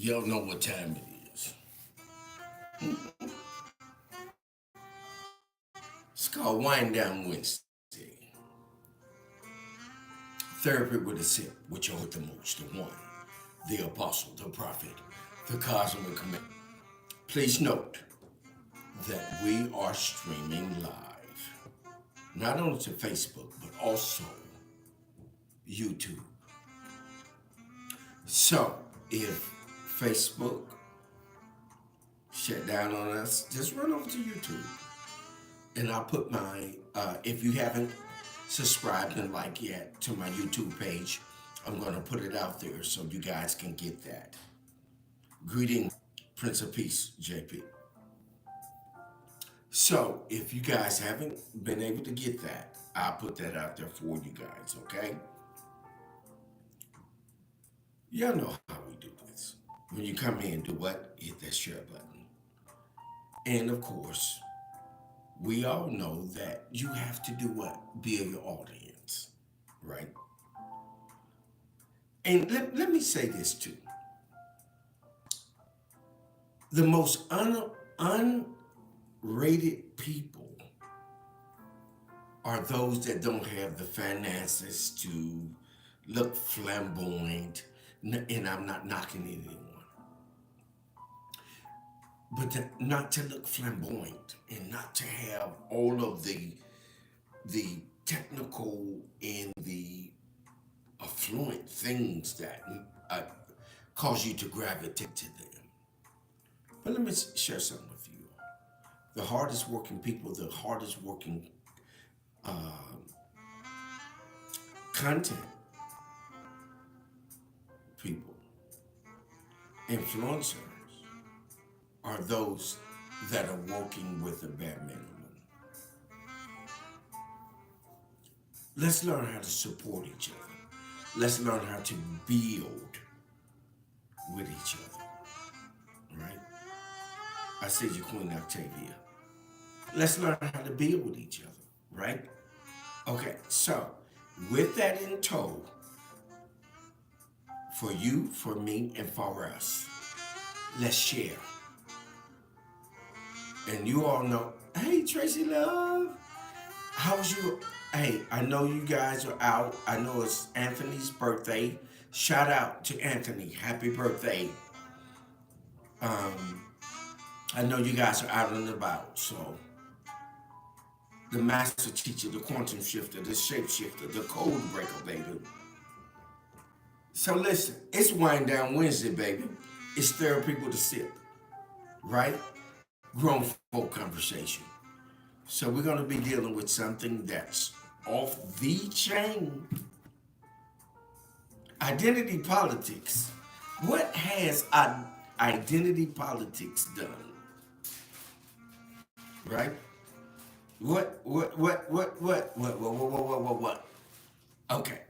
Y'all know what time it is. It's called Wind Down Wednesday. Therapy with a sip, with your host, the most, the one, the apostle, the prophet, the cosmic command. Please note that we are streaming live, not only to Facebook, but also YouTube. So if Facebook shut down on us, just run over to YouTube. And I'll put my, if you haven't subscribed and liked yet to my YouTube page, I'm going to put it out there so you guys can get that. Greetings, Prince of Peace, JP. So if you guys haven't been able to get that, I'll put that out there for you guys, okay? Y'all know how we do this. When you come in, do what? Hit that share button. And of course, we all know that you have to do what? Build your audience, right? And let me say this too. The most unrated people are those that don't have the finances to look flamboyant. And I'm not knocking anyone, but not to look flamboyant and not to have all of the technical and the affluent things that uh, cause you to gravitate to them. But let me share something with you. The hardest working people, the hardest working content people, influencers, are those that are working with a bare minimum. Let's learn how to support each other. Let's learn how to build with each other, right? I said you, Queen Octavia. Let's learn how to build with each other, right? Okay, so with that in tow, for you, for me, and for us, let's share. And you all know, hey, Tracy Love, how's you? Hey, I know you guys are out. I know it's Anthony's birthday. Shout out to Anthony. Happy birthday. I know you guys are out and about. So, the master teacher, the quantum shifter, the shapeshifter, the code breaker, baby. So, listen, it's Wind Down Wednesday, baby. It's therapy with a sip, right? Grown folk conversation. So, we're going to be dealing with something that's off the chain. Identity politics. What has identity politics done? Right? What? Okay.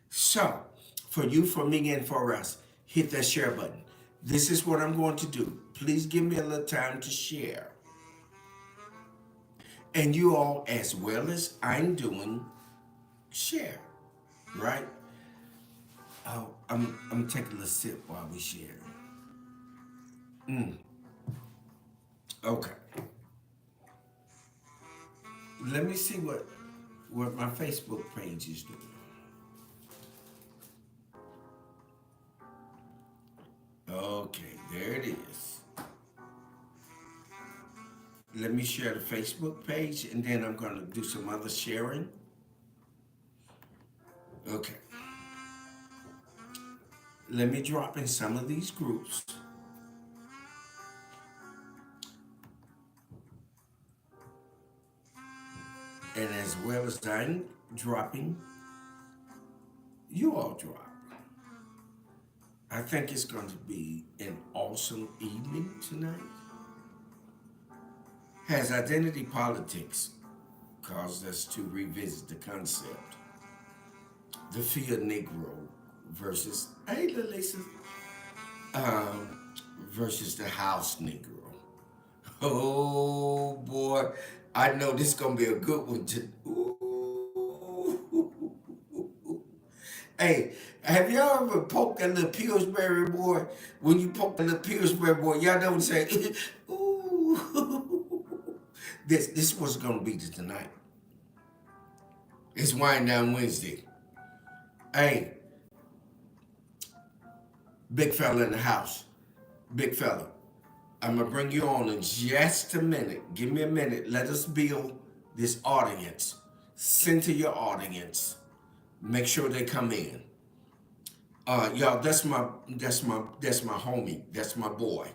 So, for you, for me, and for us, hit that share button. This is what I'm going to do. Please give me a little time to share. And you all, as well as I'm doing, share. Right? Oh, I'm taking a sip while we share. Okay. Let me see what my Facebook page is doing. Okay, there it is. Let me share the Facebook page and then I'm going to do some other sharing. Okay. Let me drop in some of these groups. And as well as I'm dropping, you all drop. I think it's going to be an awesome evening tonight. Has identity politics caused us to revisit the concept? The fear Negro versus, hey, Lisa, versus the house Negro. Oh boy, I know this is gonna be a good one. Hey, have y'all ever poked that little Pillsbury boy? When you poke that little Pillsbury boy, y'all know what I'm saying? Ooh. This was gonna be tonight. It's Wind Down Wednesday. Hey, big fella in the house. Big fella. I'm gonna bring you on in just a minute. Give me a minute. Let us build this audience. Center your audience. Make sure they come in. Y'all, that's my homie. That's my boy.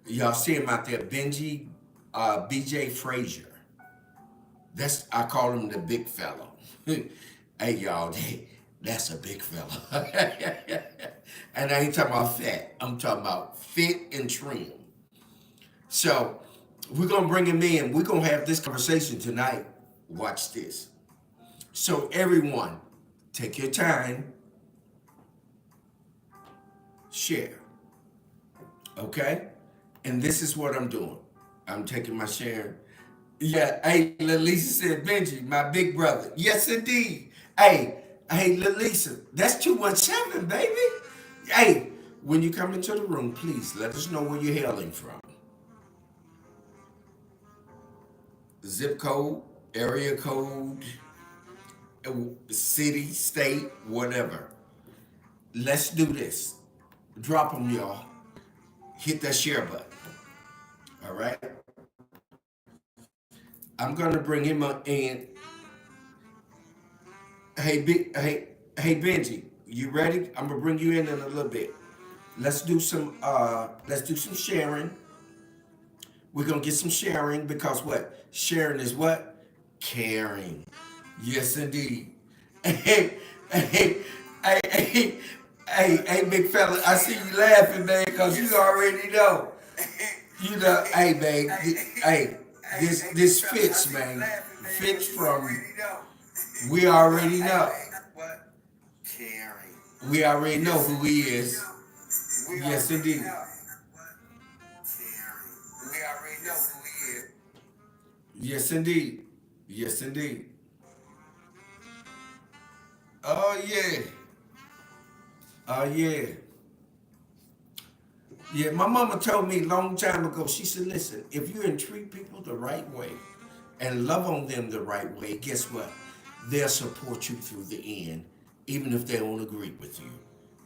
Y'all see him out there, Benji, BJ Frazier. I call him the big fella. Hey y'all, that's a big fella. And I ain't talking about fat. I'm talking about fit and trim. So we're gonna bring him in. We're gonna have this conversation tonight. Watch this. So everyone, take your time, share. Okay? And this is what I'm doing. I'm taking my sharing. Yeah, hey, Lisa said, Benji, my big brother. Yes, indeed. Hey, Lisa, that's 217, baby. Hey, when you come into the room, please let us know where you're hailing from. Zip code, area code, city, state, whatever. Let's do this. Drop them, y'all. Hit that share button. All right? I'm going to bring him up in. Hey, Benji, you ready? I'm gonna bring you in a little bit. Let's do some sharing. We're gonna get some sharing because what? Sharing is what? Caring. Yes, indeed. Hey, hey, hey, hey, hey, big fella, I see you laughing, man, because you already know. You know, hey, man, this fits, man. Fits from, we already know. We already know who he is. Yes, indeed. Yes, indeed. Yes, indeed. Oh, yeah. Oh, yeah. Yeah, my mama told me a long time ago, she said, listen, if you treat people the right way and love on them the right way, guess what? They'll support you through the end, even if they don't agree with you.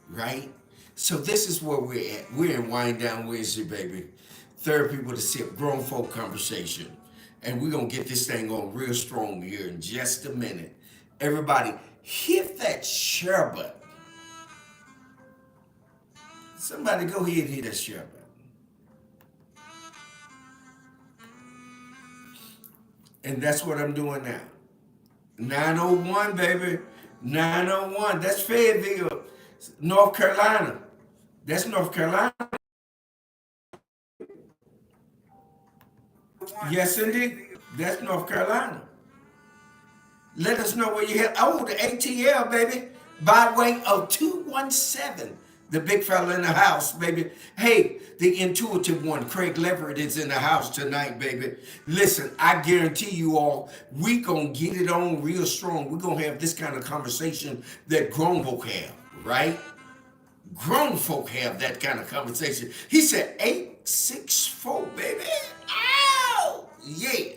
Right? So this is where we're at. We're in Wind Down Wednesday, baby. Therapy with a sip, grown folk conversation. And we're going to get this thing on real strong here in just a minute. Everybody, hit that share button. Somebody go ahead and hit that share button. And that's what I'm doing now. 901, baby. 901. That's Fayetteville, North Carolina. That's North Carolina. Yes, indeed. That's North Carolina. Let us know where you're at. Oh, the ATL, baby. By way of 217. The big fella in the house, baby. Hey, the intuitive one, Craig Leverett, is in the house tonight, baby. Listen, I guarantee you all, we gonna get it on real strong. We're gonna have this kind of conversation that grown folk have, right? Grown folk have that kind of conversation. He said 864, baby. Ow! Yeah.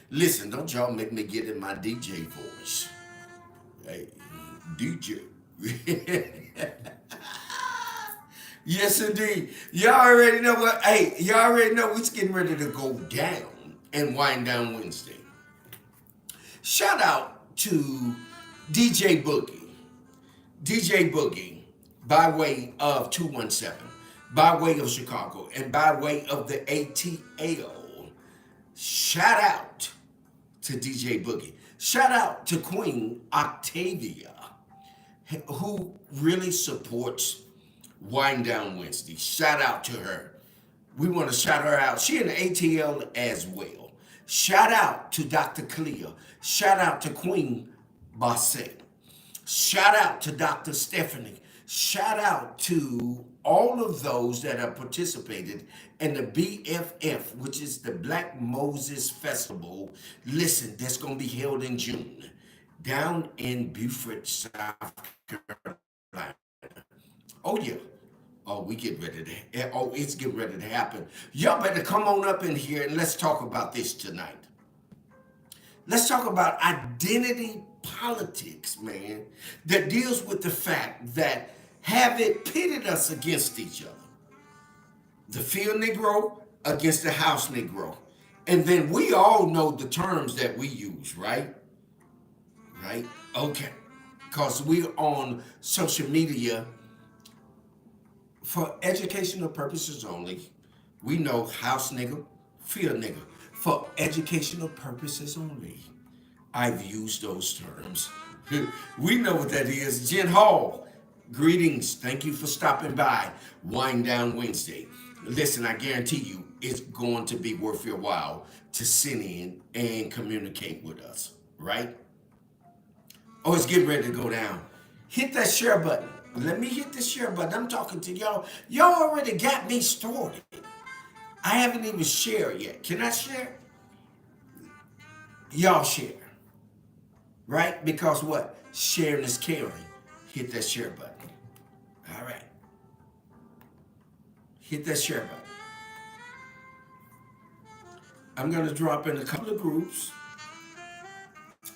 Listen, don't y'all make me get in my DJ voice. Hey, DJ. Yes, indeed. Y'all already know what. Hey, y'all already know what's getting ready to go down and Wind Down Wednesday. Shout out to DJ Boogie. DJ Boogie, by way of 217, by way of Chicago, and by way of the ATL. Shout out to DJ Boogie. Shout out to Queen Octavia, who really supports Wind Down Wednesday. Shout out to her. We want to shout her out. She in the ATL as well. Shout out to Dr. Clea. Shout out to Queen Bassett. Shout out to Dr. Stephanie. Shout out to all of those that have participated in the BFF, which is the Black Moses Festival. Listen, that's going to be held in June down in Beaufort, South Carolina. Oh yeah. Oh, we get ready to. Oh, it's getting ready to happen. Y'all better come on up in here and let's talk about this tonight. Let's talk about identity politics, man, that deals with the fact that have it pitted us against each other. The field Negro against the house Negro. And then we all know the terms that we use, right? Right? Okay. Because we're on social media for educational purposes only. We know house nigga, field nigga. For educational purposes only. I've used those terms. We know what that is. Jen Hall, greetings. Thank you for stopping by. Wind Down Wednesday. Listen, I guarantee you it's going to be worth your while to sit in and communicate with us, right? Oh, it's getting ready to go down. Hit that share button. Let me hit the share button. I'm talking to y'all. Y'all already got me started. I haven't even shared yet. Can I share? Y'all share. Right? Because what? Sharing is caring. Hit that share button. All right. Hit that share button. I'm going to drop in a couple of groups.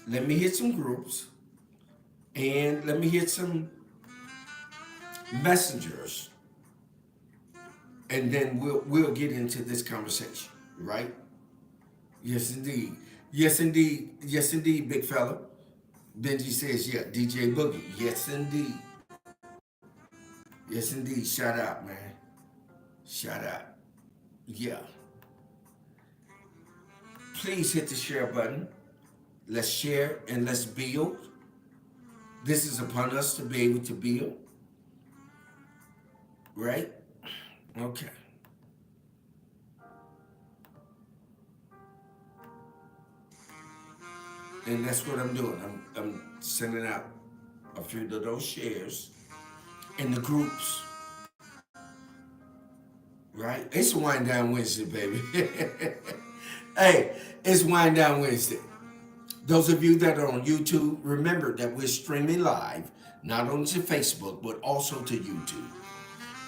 Let me hit some groups. And let me hit some messengers. And then we'll get into this conversation. Right? Yes, indeed. Yes, indeed. Yes, indeed, big fella. Benji says, yeah, DJ Boogie. Yes, indeed. Yes, indeed. Shout out, man. Shout out. Yeah. Please hit the share button. Let's share and let's build. This is upon us to be able to build. Right? Okay. And that's what I'm doing. I'm sending out a few of those shares in the groups. Right? It's Wind Down Wednesday, baby. Hey, it's Wind Down Wednesday. Those of you that are on YouTube, remember that we're streaming live, not only to Facebook, but also to YouTube.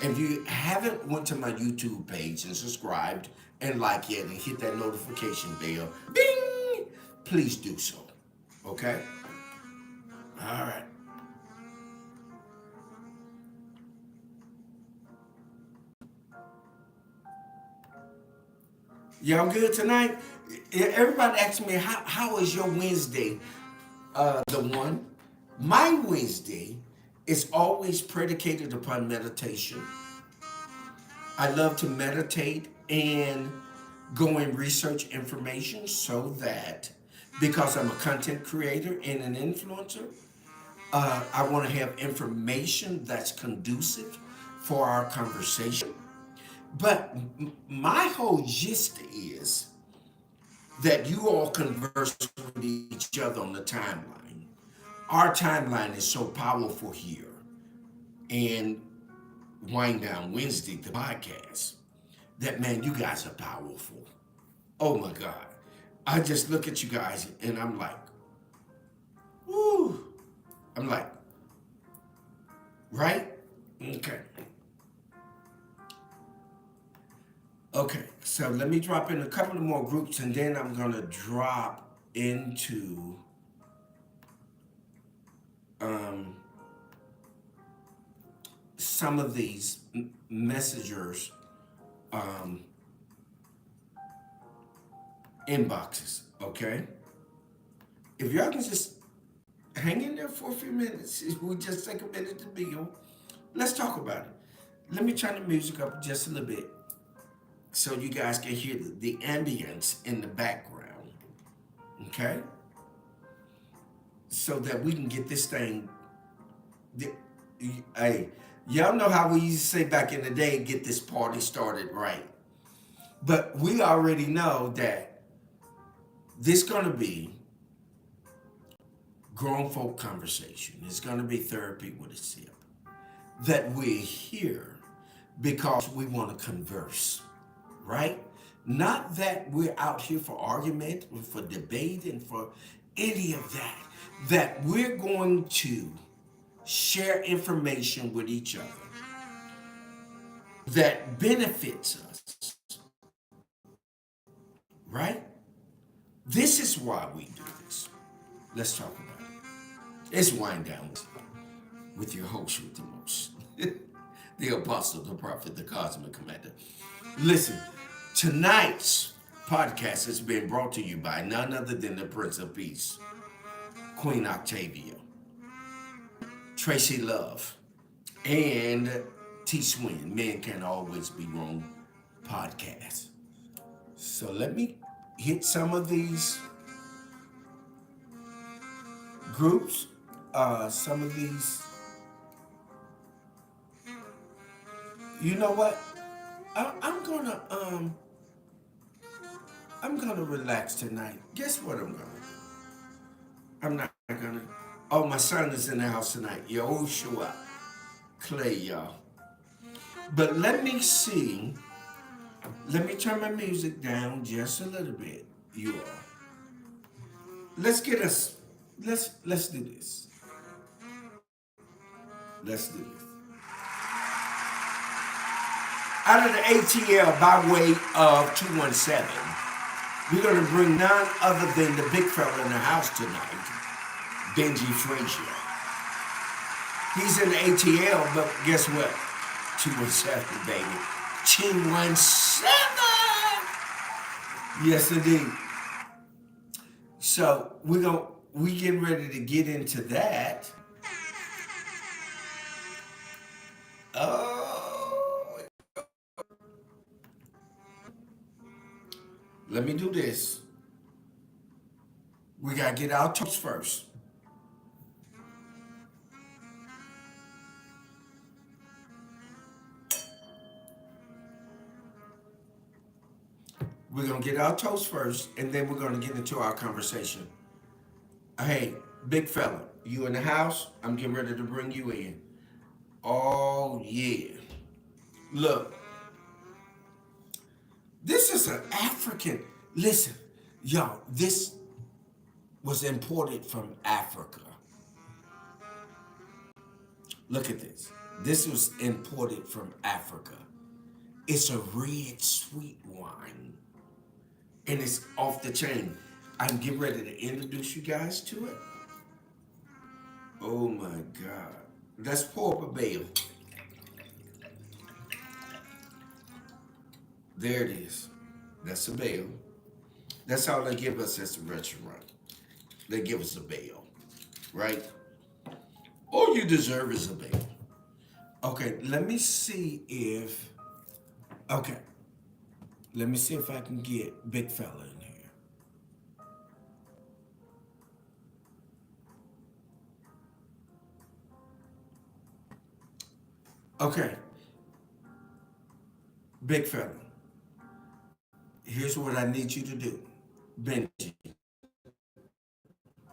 If you haven't went to my YouTube page and subscribed and like it and hit that notification bell, bing, please do so. Okay? All right. Y'all good tonight? Everybody asks me, how is your Wednesday? The one. My Wednesday is always predicated upon meditation. I love to meditate and go and research information so that because I'm a content creator and an influencer, I want to have information that's conducive for our conversation. But my whole gist is that you all converse with each other on the timeline. Our timeline is so powerful here. And Wind Down Wednesday, the podcast, that man, you guys are powerful. Oh my God. I just look at you guys and I'm like, woo. I'm like, right? Okay. Okay, so let me drop in a couple of more groups and then I'm going to drop into some of these messengers inboxes, okay? If y'all can just hang in there for a few minutes, we just take a minute to build. Let's talk about it. Let me turn the music up just a little bit so you guys can hear the ambience in the background, okay? So that we can get this thing. Hey, y'all know how we used to say back in the day, get this party started right. But we already know that this gonna be grown folk conversation. It's gonna be therapy with a sip. That we're here because we want to converse, right? Not that we're out here for argument, or for debate, and for any of that. That we're going to share information with each other that benefits us, right? This is why we do this. Let's talk about it. It's Wind Down with your host with the most, the apostle, the prophet, the cosmic commander. Listen, tonight's podcast has been brought to you by none other than the Prince of Peace, Queen Octavia, Tracy Love, and T Swin. Men Can Always Be Wrong podcast. So let me hit some of these groups, some of these. You know what? I'm gonna relax tonight. Guess what I'm gonna do? I'm not gonna. Oh, my son is in the house tonight. Yehoshua Clay, y'all. But let me see. Let me turn my music down just a little bit, you all. Let's get us. Let's do this. Let's do this. Out of the ATL by way of 217, we're going to bring none other than the big fella in the house tonight, Benji Frazier. He's in the ATL, but guess what? 217, baby. 217! Yes, indeed. So we getting ready to get into that. Let me do this. We gotta get our toast first. We're gonna get our toast first, and then we're gonna get into our conversation. Hey, big fella, you in the house? I'm getting ready to bring you in. Oh yeah. Look, this is an African. Listen, y'all, this was imported from Africa. Look at this. This was imported from Africa. It's a red sweet wine. And it's off the chain. I'm getting ready to introduce you guys to it. Oh my God. Let's pour up a bale. There it is. That's a bale. That's all they give us at the restaurant. They give us a bale, right? All you deserve is a bale. Okay, let me see if, okay. Let me see if I can get big fella in here. Okay. Big fella. Here's what I need you to do. Benji.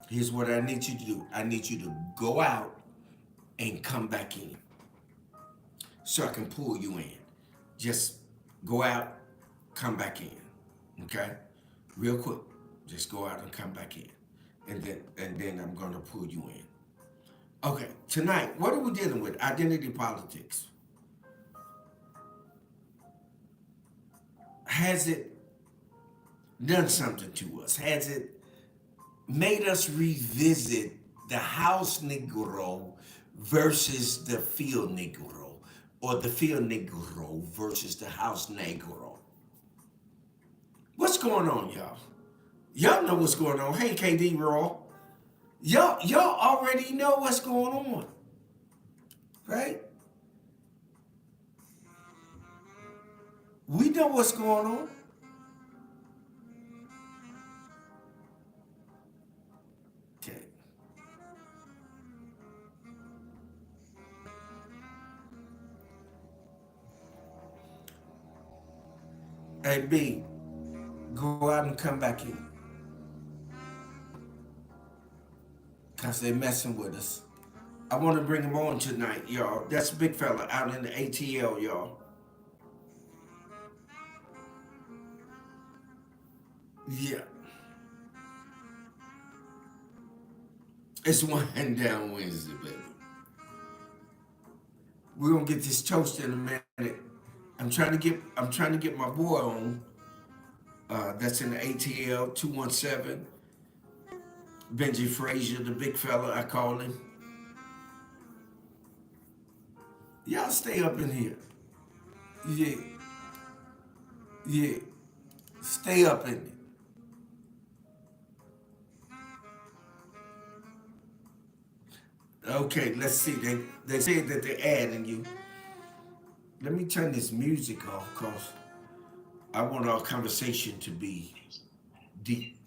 Here's what I need you to do. I need you to go out and come back in so I can pull you in. Just go out, come back in. Okay? Real quick. Just go out and come back in. And then I'm gonna pull you in. Okay, tonight, what are we dealing with? Identity politics. Has it done something to us? Has it made us revisit the house Negro versus the field Negro, or the field Negro versus the house Negro? What's going on, y'all? Y'all know what's going on. Hey, KD Raw. Y'all already know what's going on, right? We know what's going on. Okay. Hey, B, go out and come back in. Because they're messing with us. I want to bring him on tonight, y'all. That's a big fella out in the ATL, y'all. Yeah. It's Wind Down Wednesday, baby. We're gonna get this toast in a minute. I'm trying to get my boy on. That's in the ATL 217. Benji Frazier, the big fella I call him. Y'all stay up in here. Yeah, yeah. Stay up in it. Okay, let's see. They said that they're adding you. Let me turn this music off because I want our conversation to be deep.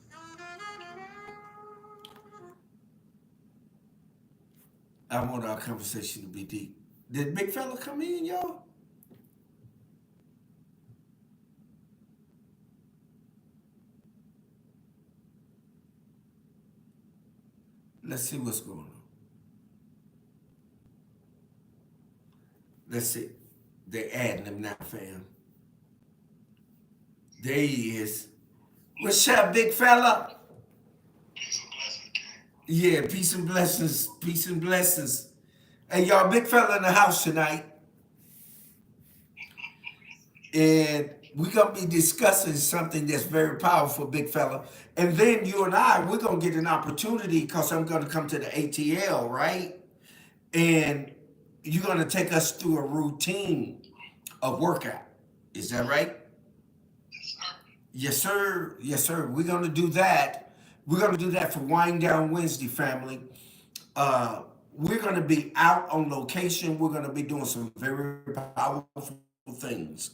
I want our conversation to be deep. Did big fella come in, y'all? Let's see what's going on. Let's see. They're adding him now, fam. There he is. What's up, big fella? Peace and blessings, King. Yeah, peace and blessings. Peace and blessings. Hey, y'all, big fella in the house tonight. And we're going to be discussing something that's very powerful, big fella. And then you and I, we're going to get an opportunity because I'm going to come to the ATL, right? And you're going to take us through a routine of workout. Is that right? Yes, sir. Yes, sir. Yes, sir. We're going to do that. We're going to do that for Wind Down Wednesday, family. We're going to be out on location. We're going to be doing some very powerful things.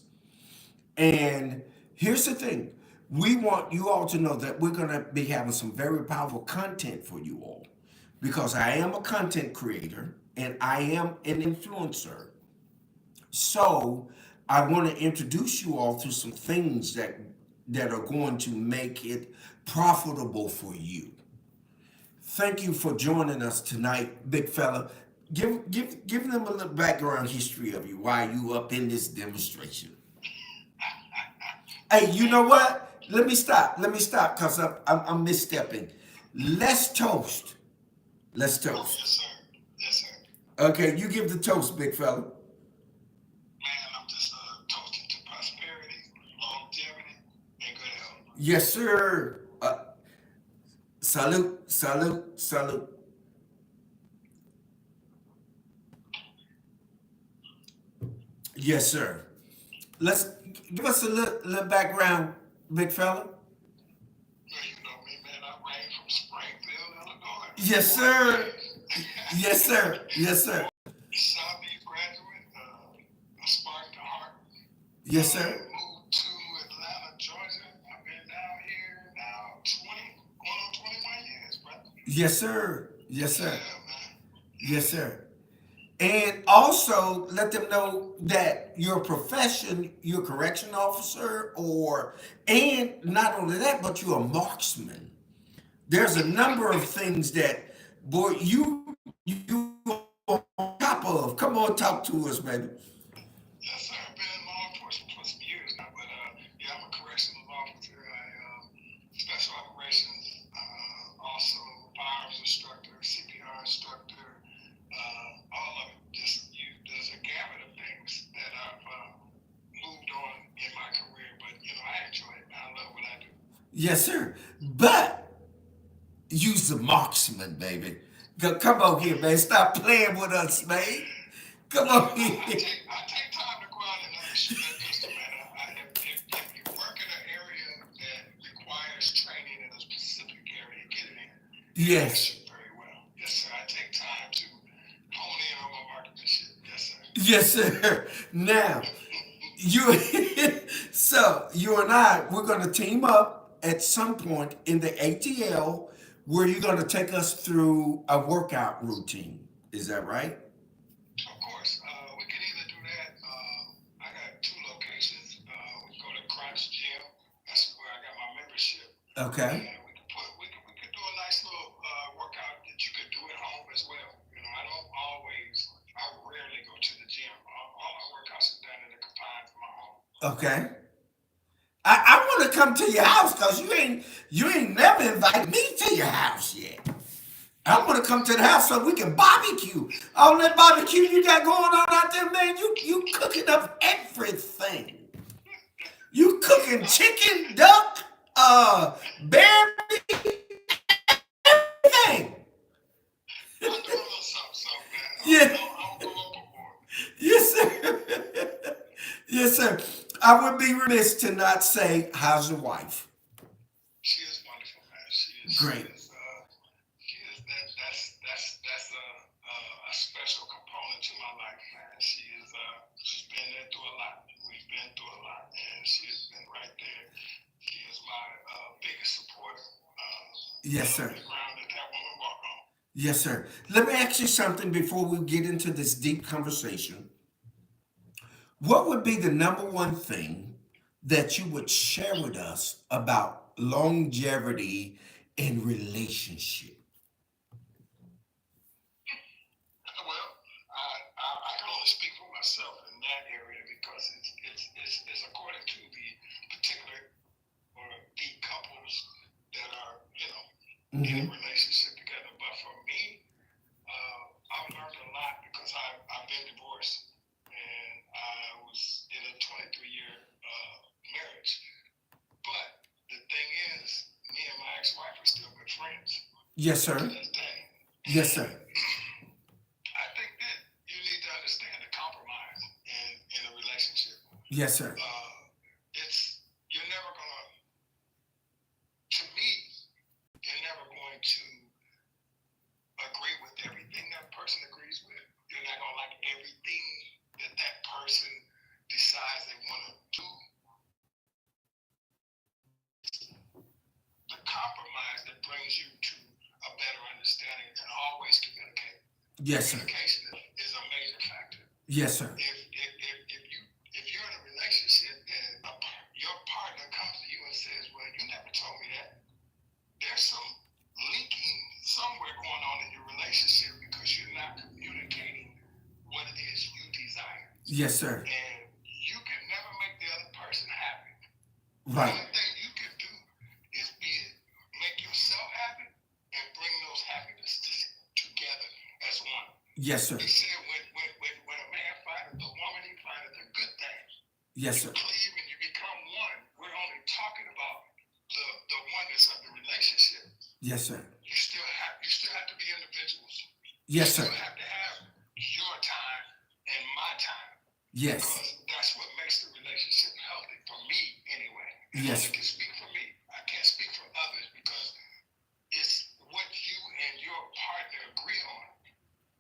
And here's the thing, we want you all to know that we're going to be having some very powerful content for you all because I am a content creator and I am an influencer. So I want to introduce you all to some things that are going to make it profitable for you. Thank you for joining us tonight, big fella. Give them a little background history of you. Why you up in this demonstration? Hey, you know what? Let me stop. Let me stop because I'm misstepping. Let's toast. Let's Oh, toast. yes, sir. Yes, sir. Okay, you give the toast, big fella. Man, I'm just toasting to prosperity, longevity, and good health. Yes, sir. Salute, salute, salute. Yes, sir. Let's give us a little background, big fella. Well, you know me, man. I range from Springfield, Illinois. Yes, Born and sir. Yes, raised. sir. Yes, sir. Southeast graduate, a spark to heart. Yes, sir. Moved to Atlanta, Georgia. I've been down here now 20, going on 21 years, brother. Yes, sir. Yes, Yeah, sir. man. Yes, sir. And also let them know that your profession, you're a correction officer, or and not only that, but you're a marksman. There's a number of things that, boy, you on top of. Come on, talk to us, baby. Yes, sir. I've been in law enforcement for some years now, but yeah, I'm a correctional officer. I special operations, also firearms instructor, CPR instructor, all of it. Just there's a gamut of things that I've moved on in my career, but I enjoy it. I love what I do. Yes, sir. But use the marksman, baby. Come on here, man. Stop playing with us, man. Come on here. I take time to go out and shoot that pistol, man. If you work in an area that requires training in a specific area, get it in. I Yes. shoot very well. Yes, sir. I take time to hone in on my marksmanship. Yes, sir. Yes, sir. Now, you so you and I, we're gonna team up at some point in the ATL where you're gonna take us through a workout routine. Is that right? Of course, we can either do that. I got two locations. We can go to Crunch Gym. That's where I got my membership. Okay. And we could do a nice little workout that you could do at home as well. I rarely go to the gym. All my workouts are done in the confines of my home. Okay. I want to come to your house because you ain't never invited me to your house yet. I want to come to the house so we can barbecue. All that barbecue you got going on out there, man, you cooking up everything. You cooking chicken, duck, berry, everything. I do a little something, something, man. Yeah, I don't go overboard. yes, sir. Yes, sir. I would be remiss to not say, how's your wife? She is wonderful, man. Great. She is that's a special component to my life, man. She's been there through a lot. We've been through a lot, and she has been right there. She is my biggest supporter. Yes, Love sir. the ground that that woman walk on. Yes, sir. Let me ask you something before we get into this deep conversation. What would be the number one thing that you would share with us about longevity in relationship? Well, I can only speak for myself in that area because it's according to the particular or the couples that are in a Hmm. relationship together. But for me, I've learned a lot because I've been divorced and I was in a 23-year marriage. But the thing is, me and my ex-wife are still good friends Yes, to sir. this day. Yes, And sir. I think that you need to understand the compromise in a relationship. Yes, sir. It's you're never gonna, to me, you're never going to agree with everything that person agrees with. You're not gonna like everything that that person decides they want to do. The compromise that brings you to a better understanding and always communicate. Yes, sir. Communication is a major factor. Yes, sir. If you're in a relationship and your partner comes to you and says, "Well, you never told me that," there's some leaking somewhere going on in your relationship because you're not communicating what it is you desire, Yes, sir. and you can never make the other person happy. The Right. only thing you can do is make yourself happy and bring those happiness together as one. Yes, sir. He said when a man findeth a woman, he findeth a good thing. Yes, You sir. cleave and you become one. We're only talking about the oneness of the relationship. Yes, sir. You still have to be individuals. You Yes, still sir. have to have your time and my time Yes. because that's what makes the relationship healthy for me anyway. And I Yes. only can speak for me. I can't speak for others because it's what you and your partner agree on.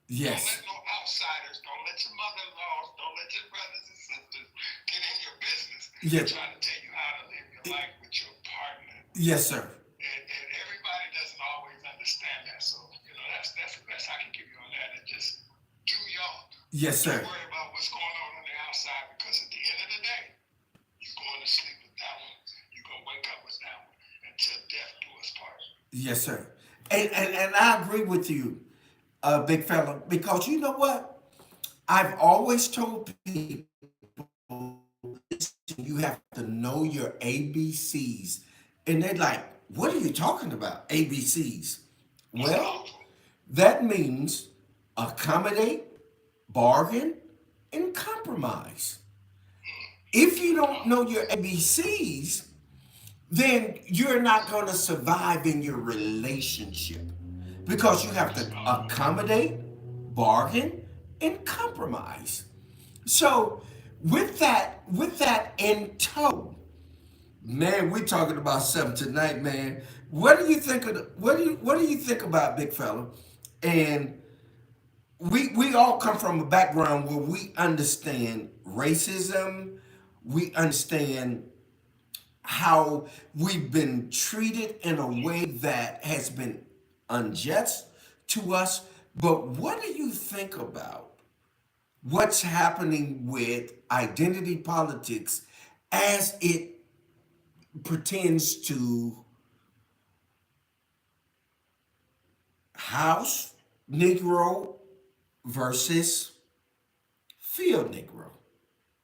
Don't Yes. let no outsiders, don't let your mother-in-laws, don't let your brothers and sisters get in your business and Yes. try to tell you how to live your life with your partner. Yes, sir. And everybody doesn't always understand that. So, that's the best I can give you on that. And just do y'all. Yes, Don't sir. worry about what's going on the outside because at the end of the day, you're going to sleep with that one. You're going to wake up with that one until death do us part. Yes, sir. And I agree with you, big fella, because you know what? I've always told people, listen, you have to know your ABCs. And they're like, what are you talking about? ABCs. It's Well, powerful. that means accommodate, bargain, and compromise. If you don't know your ABCs, then you're not going to survive in your relationship because you have It's to powerful. accommodate, bargain, and compromise. So, with that in tow, man, we're talking about something tonight, man. What do you think of what do you think about big fella? And we all come from a background where we understand racism, we understand how we've been treated in a way that has been unjust to us. But what do you think about what's happening with identity politics as it pertains to house Negro versus field Negro?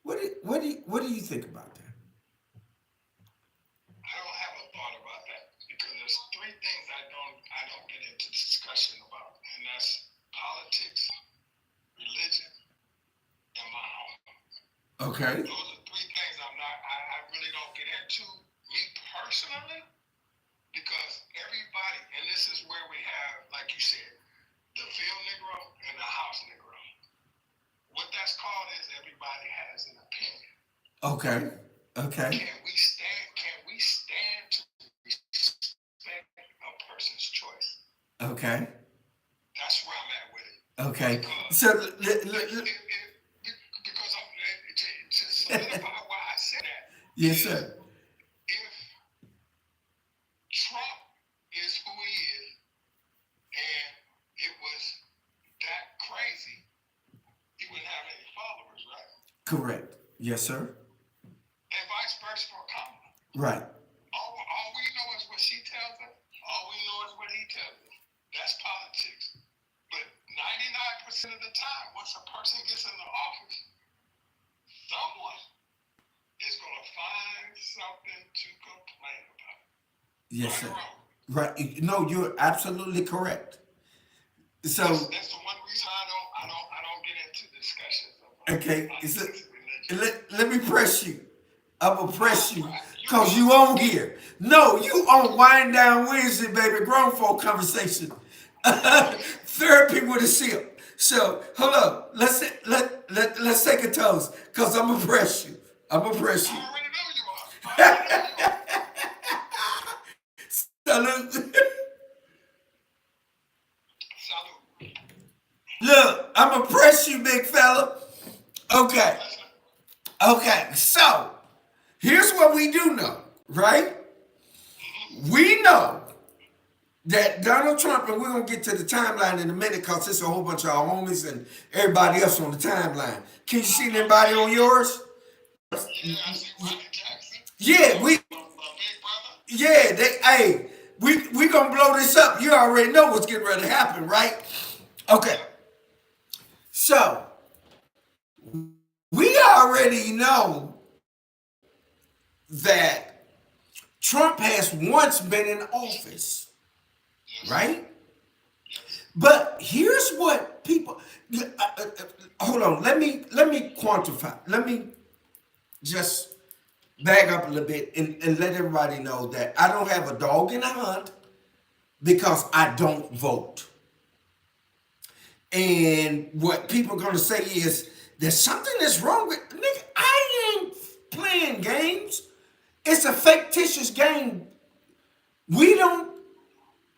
What do you think about that? I don't have a thought about that because there's three things I don't get. get into discussion about, and that's politics, religion, and my home. Okay. Those are three things I really don't get into, me personally, because everybody, and this is where we have, like you said, the field Negro and the house Negro. What that's called is everybody has an opinion. Okay. Okay. Can we stand to respect a person's choice? Okay. That's where I'm at with it. Okay. Because So, because to solidify why I said that yes, is sir. if Trump is who he is and it was that crazy, he wouldn't have any followers, right? Correct. Yes, sir. And vice versa for Kamala. Right. All we know is what she tells us. All we know is what he tells us. That's politics. But 99% of the time, once a person gets in the office, someone is going to find something to complain about. Yes, Right sir. or wrong? Right. No, you're absolutely correct. So, That's the one reason I don't get into discussions about okay. politics and religion. Let me press you. I'm going to press you because you on here. No, you on Wind Down Wednesday, baby. Grown folk conversation. Therapy with a sip. So, hold on. Let's take a toast because I'm going to press you. I'm going to press I you. already know you are. I already know Salute. Salute. Look, I'm going to press you, big fella. Okay. Okay. So, here's what we do know, right? We know that Donald Trump, and we're going to get to the timeline in a minute because it's a whole bunch of our homies and everybody else on the timeline. Can you see anybody on yours? Yeah, I see Ronnie Jackson. Yeah, My big brother. yeah, hey, we going to blow this up. You already know what's getting ready to happen, right? Okay. So, we already know that Trump has once been in office, right? But here's what people hold on. Let me quantify. Let me just back up a little bit and let everybody know that I don't have a dog in the hunt because I don't vote. And what people are gonna say is there's something that's wrong with nigga. I ain't playing games. It's a fictitious game. We don't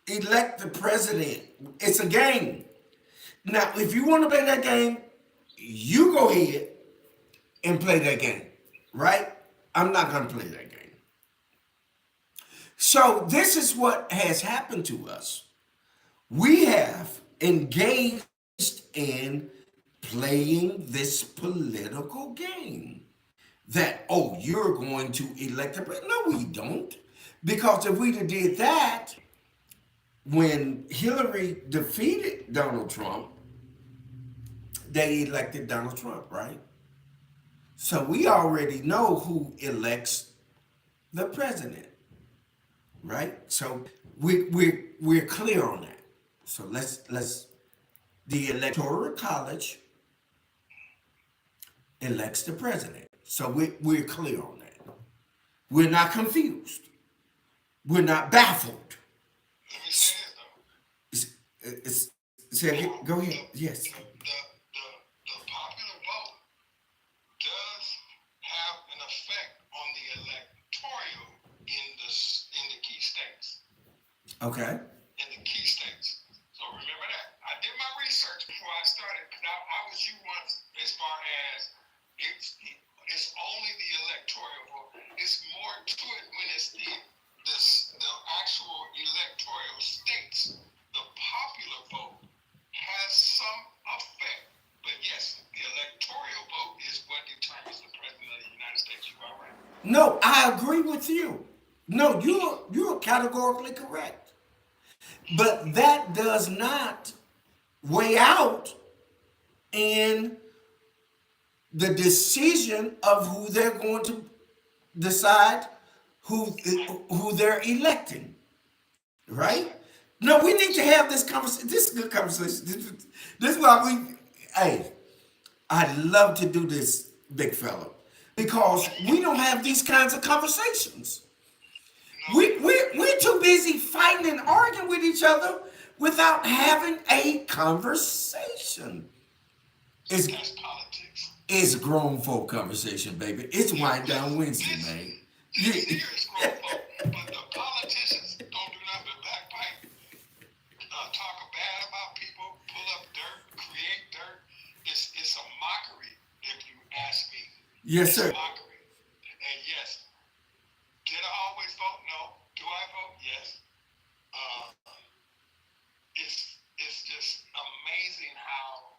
elect the president. It's a game. Now, if you want to play that game, you go ahead and play that game, right? I'm not going to play that game. So, this is what has happened to us. We have engaged in playing this political game that, oh, you're going to elect a president. No, we don't. Because if we'd have did that, when Hillary defeated Donald Trump, they elected Donald Trump, right? So we already know who elects the president, right? So we're clear on that. So let's the electoral college elects the president. So we're clear on that. We're not confused. We're not baffled. Let me say this though. Go ahead. Yes. The popular vote does have an effect on the electoral in the key states. Okay. In the key states. So remember that. I did my research before I started because I was you once as far as it's only the electoral vote. It's more to it when it's the actual electoral states. The popular vote has some effect. But yes, the electoral vote is what determines the president of the United States. You are right. No, I agree with you. No, you're categorically correct. But that does not weigh out in the decision of who they're going to decide who they're electing, right? No, we need to have this conversation. This is a good conversation. This is why we. Hey, I love to do this, big fella, because we don't have these kinds of conversations. No, We're too busy fighting and arguing with each other without having a conversation. It's that's politics. it's grown folk conversation, baby. It's wind down Wednesday, This, man. this here is grown folk, but the politicians don't do nothing but backbite, talk bad about people, pull up dirt, create dirt. It's a mockery, if you ask me. Yes, It's a sir. mockery. And yes, did I always vote? No. Do I vote? Yes. Uh, it's just amazing how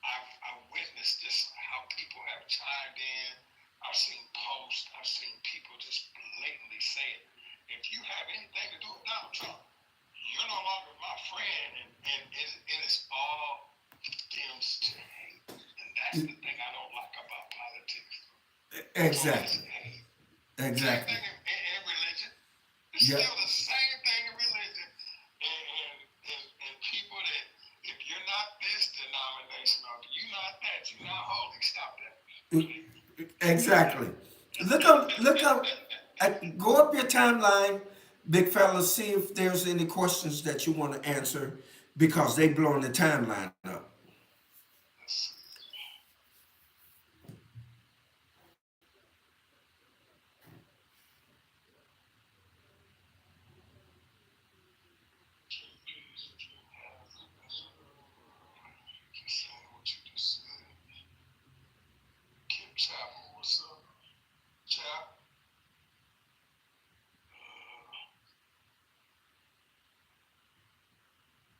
I've witnessed just how people have chimed in. I've seen posts. I've seen people just blatantly say it. If you have anything to do with Donald Trump, you're no longer my friend, and it's all stems to hate. And that's the thing I don't like about politics. It's always Exactly. hate. Same Exactly. thing in religion. It's Yep. still the same thing in religion. And people that, if you're not this denomination or you're not that, you're not holy, stop that. Exactly. Look up, go up your timeline, big fella, see if there's any questions that you want to answer because they blowing the timeline up. Let's see. Just saying what you just said. Kim Chapel, what's up? Chap?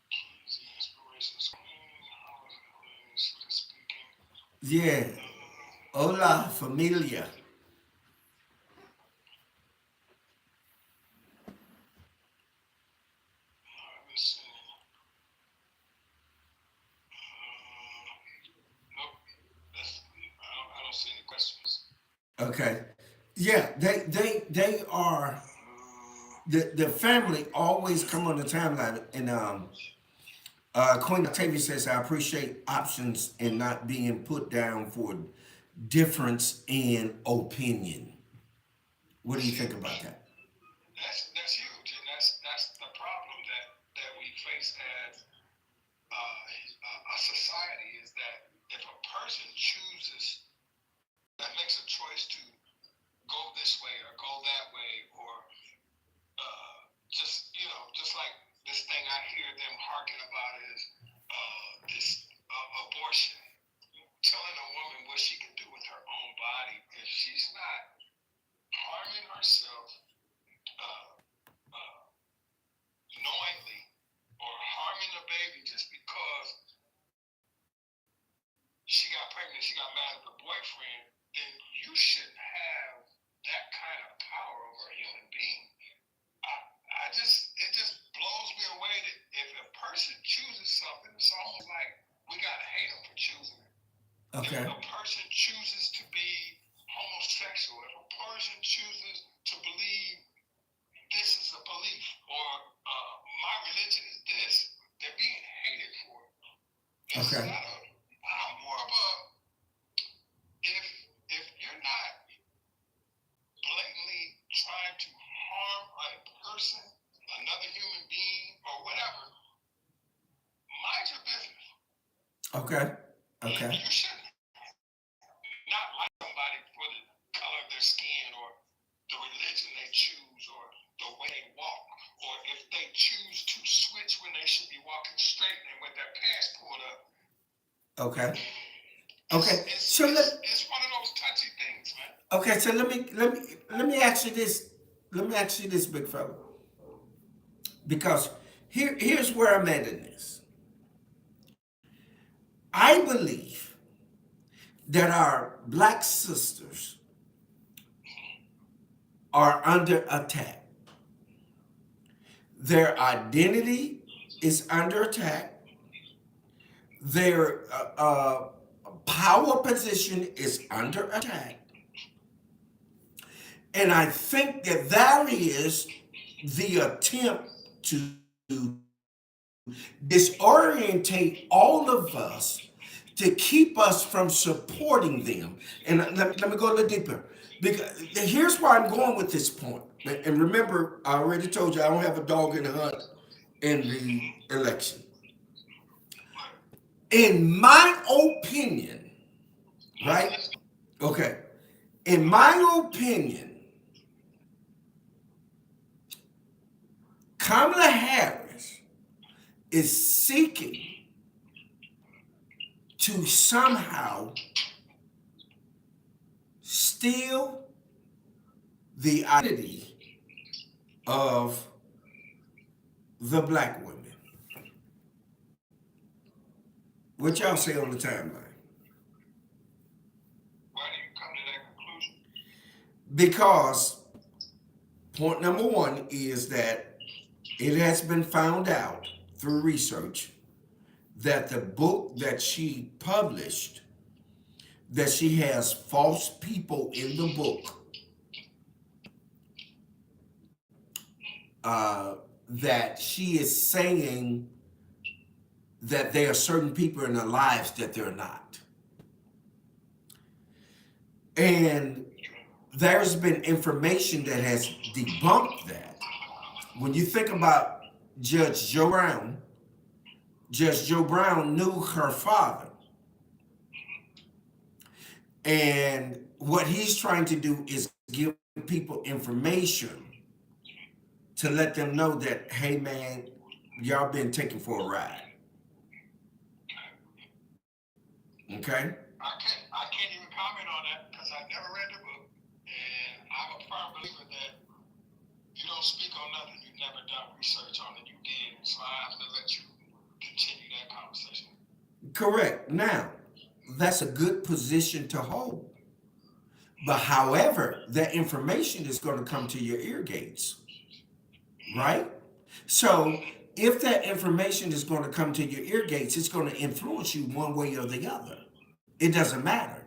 Keys, inspirations, queen, holidays, speaking. Yeah. Hola, familia. Listen. Nope. I don't see any questions. Okay. Yeah, they are the family always come on the timeline and Queen Octavia says, I appreciate options and not being put down for difference in opinion. What do That's you think about huge. that? That's huge, and that's the problem that we face as a society is that if a person chooses that makes a choice to go this way or go that way or just just like this thing I hear them harking about is this abortion, telling a woman what she can do with her own body if she's not harming herself uh, uh, knowingly or harming the baby just because she got pregnant, she got mad at the boyfriend, then you shouldn't have that kind of power over a human being. It just blows me away that if a person chooses something, it's almost like we gotta hate them for choosing it. If Okay. a person chooses to be homosexual, if a person chooses to believe this is a belief or my religion is this, they're being hated for it. Okay. Instead of, I'm more of a, if you're not blatantly trying to harm a person, another human being, or whatever, mind your business. Okay. Okay. You shouldn't not like somebody for the color of their skin or the religion they choose or the way they walk. Or if they choose to switch when they should be walking straight and with their pants pulled up. Okay. It's, Okay. it's, So it's, let it's one of those touchy things, man. okay, so let me ask you this. Let me ask you this, big fella. Because here's where I'm at in this. I believe that our black sisters are under attack. Their identity is under attack. Their power position is under attack. And I think that that is the attempt to disorientate all of us to keep us from supporting them. And let me go a little deeper. Because here's where I'm going with this point. And remember, I already told you I don't have a dog in the hunt in the election. In my opinion, right? Okay. In my opinion, Kamala Harris is seeking to somehow steal the identity of the black women. What y'all say on the timeline? Why do you come to that conclusion? Because point number one is that it has been found out through research that the book that she published, that she has false people in the book, that she is saying that there are certain people in her lives that they're not. And there's been information that has debunked that. When you think about Judge Joe Brown, Judge Joe Brown knew her father. And what he's trying to do is give people information to let them know that, hey man, y'all been taken for a ride. Okay? I can't even comment on that because I never read the book. And I'm a firm believer that you don't speak on nothing you've never done research on, and you did. So I have to let you continue that conversation. Correct. Now, that's a good position to hold. But however, that information is going to come to your ear gates, right? So if that information is going to come to your ear gates, it's going to influence you one way or the other. It doesn't matter.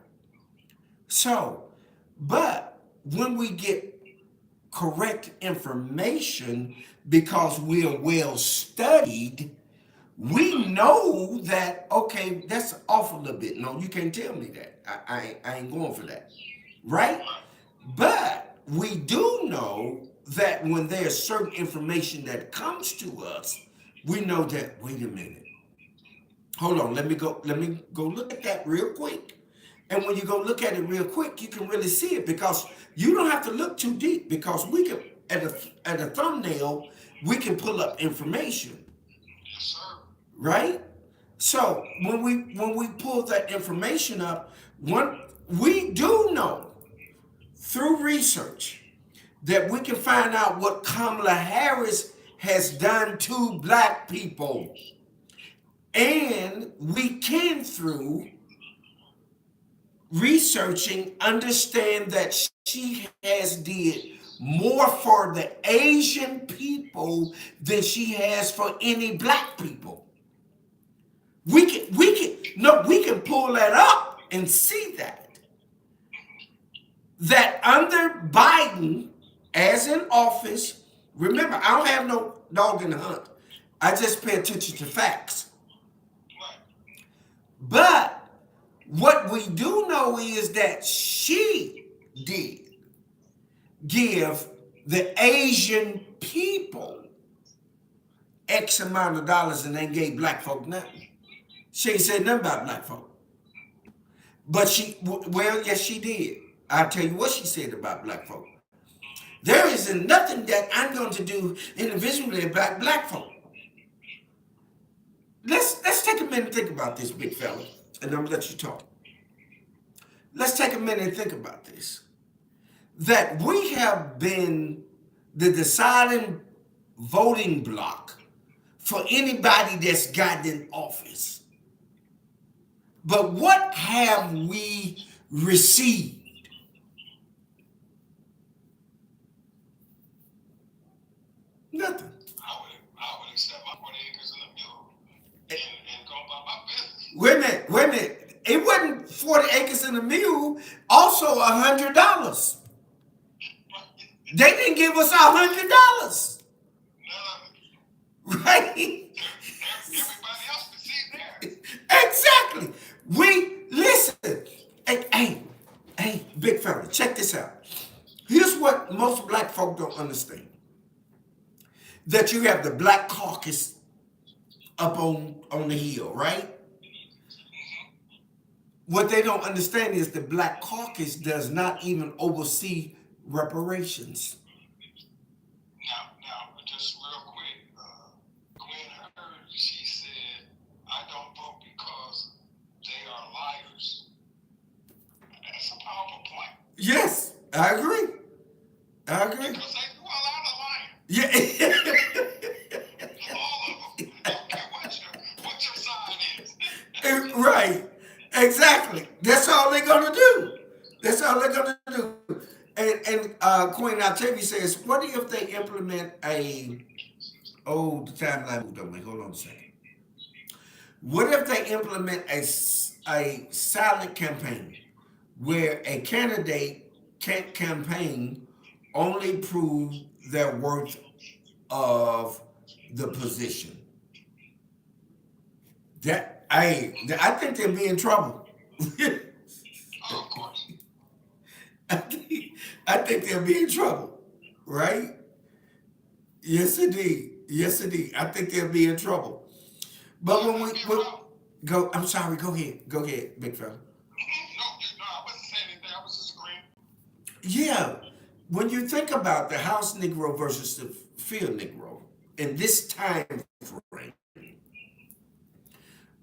So, but when we get correct information because we are well studied, we know that, okay, that's off a little bit. No, you can't tell me that. I ain't going for that. Right? But we do know that when there's certain information that comes to us, we know that, wait a minute. Hold on, let me go look at that real quick. And when you go look at it real quick, you can really see it because you don't have to look too deep because we can, at a thumbnail, we can pull up information. Yes, sir. Right? So when we pull that information up, we do know through research that we can find out what Kamala Harris has done to black people. And we can, through researching, understand that she has did more for the Asian people than she has for any black people. We can pull that up and see that under Biden as in office, remember, I don't have no dog in the hunt. I just pay attention to facts. But what we do know is that she did give the Asian people X amount of dollars and they gave black folk nothing. She ain't said nothing about black folk. But yes, she did. I'll tell you what she said about black folk. There isn't nothing that I'm going to do individually about black folk. Let's take a minute and think about this, big fella, and I'm gonna let you talk. Let's take a minute and think about this. That we have been the deciding voting bloc for anybody that's gotten in office. But what have we received? Nothing. I would accept my 40 acres and a mule and go about my business. Wait a minute. It wasn't 40 acres and a mule, also $100. They didn't give us $100. right? Everybody else can see theirs. Exactly. We listen. Hey, big fella, check this out. Here's what most black folk don't understand: that you have the black caucus up on the hill, right? What they don't understand is the black caucus does not even oversee reparations. Now, just real quick, Gwen heard, she said, I don't vote because they are liars. That's a powerful point. Yes, I agree. I agree. Because they do a lot of lying. Yeah. All of them. I don't care what your side is. Right. Exactly. That's all they're gonna do. That's all they're gonna do. And Queen Octavia says, what if they implement a the timeline moved on me. Hold on a second. What if they implement a silent campaign where a candidate can't campaign, only prove their worth of the position? I think they'll be in trouble. Oh, of course. I think, I think they'll be in trouble, right? Yes, indeed. Yes, indeed. I think they'll be in trouble. But You when we might be when, wrong. go, I'm sorry. Go ahead. Go ahead, big fella. No, I wasn't saying anything. I was just agreeing. Yeah. When you think about the house Negro versus the field Negro in this time frame,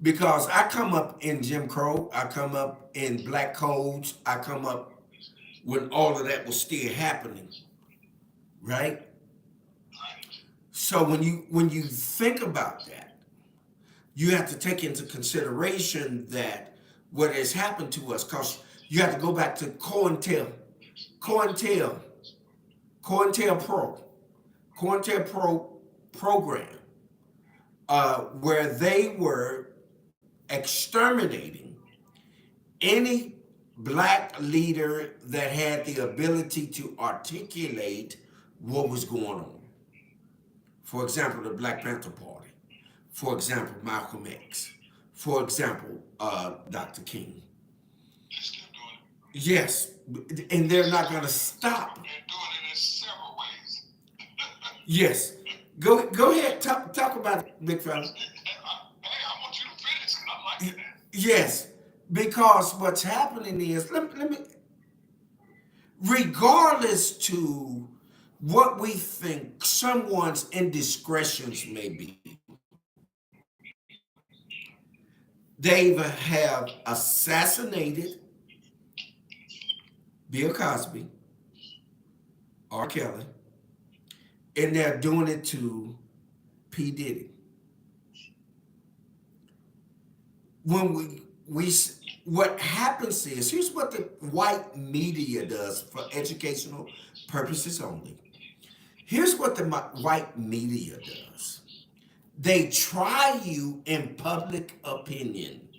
because I come up in Jim Crow, I come up in black codes, I come up when all of that was still happening, right? Right. So when you think about that, you have to take into consideration that what has happened to us, because you have to go back to COINTEL, COINTELPRO, COINTELPRO program, where they were exterminating any black leader that had the ability to articulate what was going on. For example, the Black Panther Party. For example, Malcolm X. For example, Dr. King. Let's keep doing it. Yes, and they're not going to stop. And doing it in several ways. Yes, go ahead. Talk about it, big fella. Hey, I want you to finish because I'm liking that. Yes, because what's happening is let me, regardless to what we think someone's indiscretions may be, they have assassinated Bill Cosby, R. Kelly, and they're doing it to P. Diddy. When we what happens is, here's what the white media does for educational purposes only. Here's what the white media does. They try you in public opinion.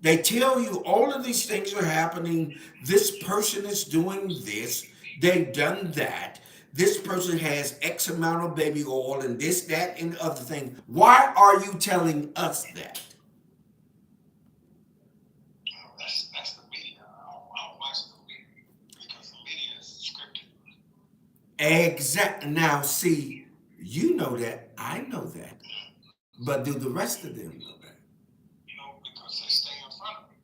They tell you all of these things are happening. This person is doing this. They've done that. This person has X amount of baby oil and this, that, and the other thing. Why are you telling us that? That's the media. I don't watch the media because the media is scripted. Exactly. Now, see, you know that. I know that. But do the rest of them know that? Because they stay in front of me.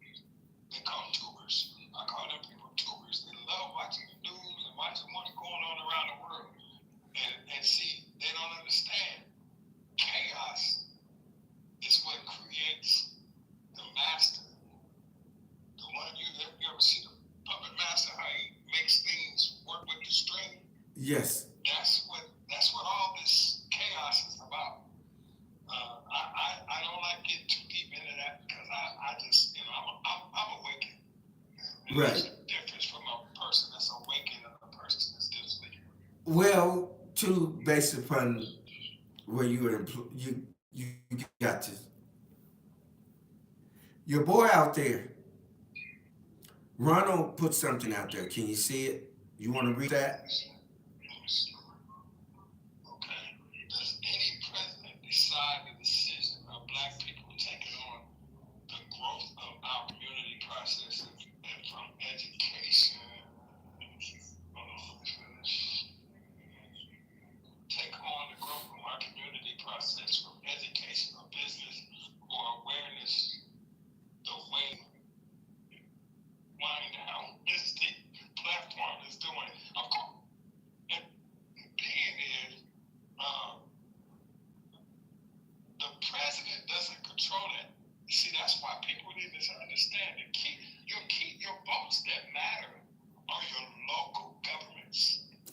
They call tubers. I call them people tubers. They love watching the news and watching what's going on around the world. And see, they don't understand. Chaos is what creates the master. The one you ever see the puppet master, how he makes things work with the string. Yes. That's what all this chaos is about. I don't like getting too deep into that because I just I'm awakened. And Right. there's a difference from a person that's awakened and a person that's disleaded. Well, based upon where you were, you got to. Your boy out there, Ronald put something out there. Can you see it? You want to read that? Let me see. Okay. Does any president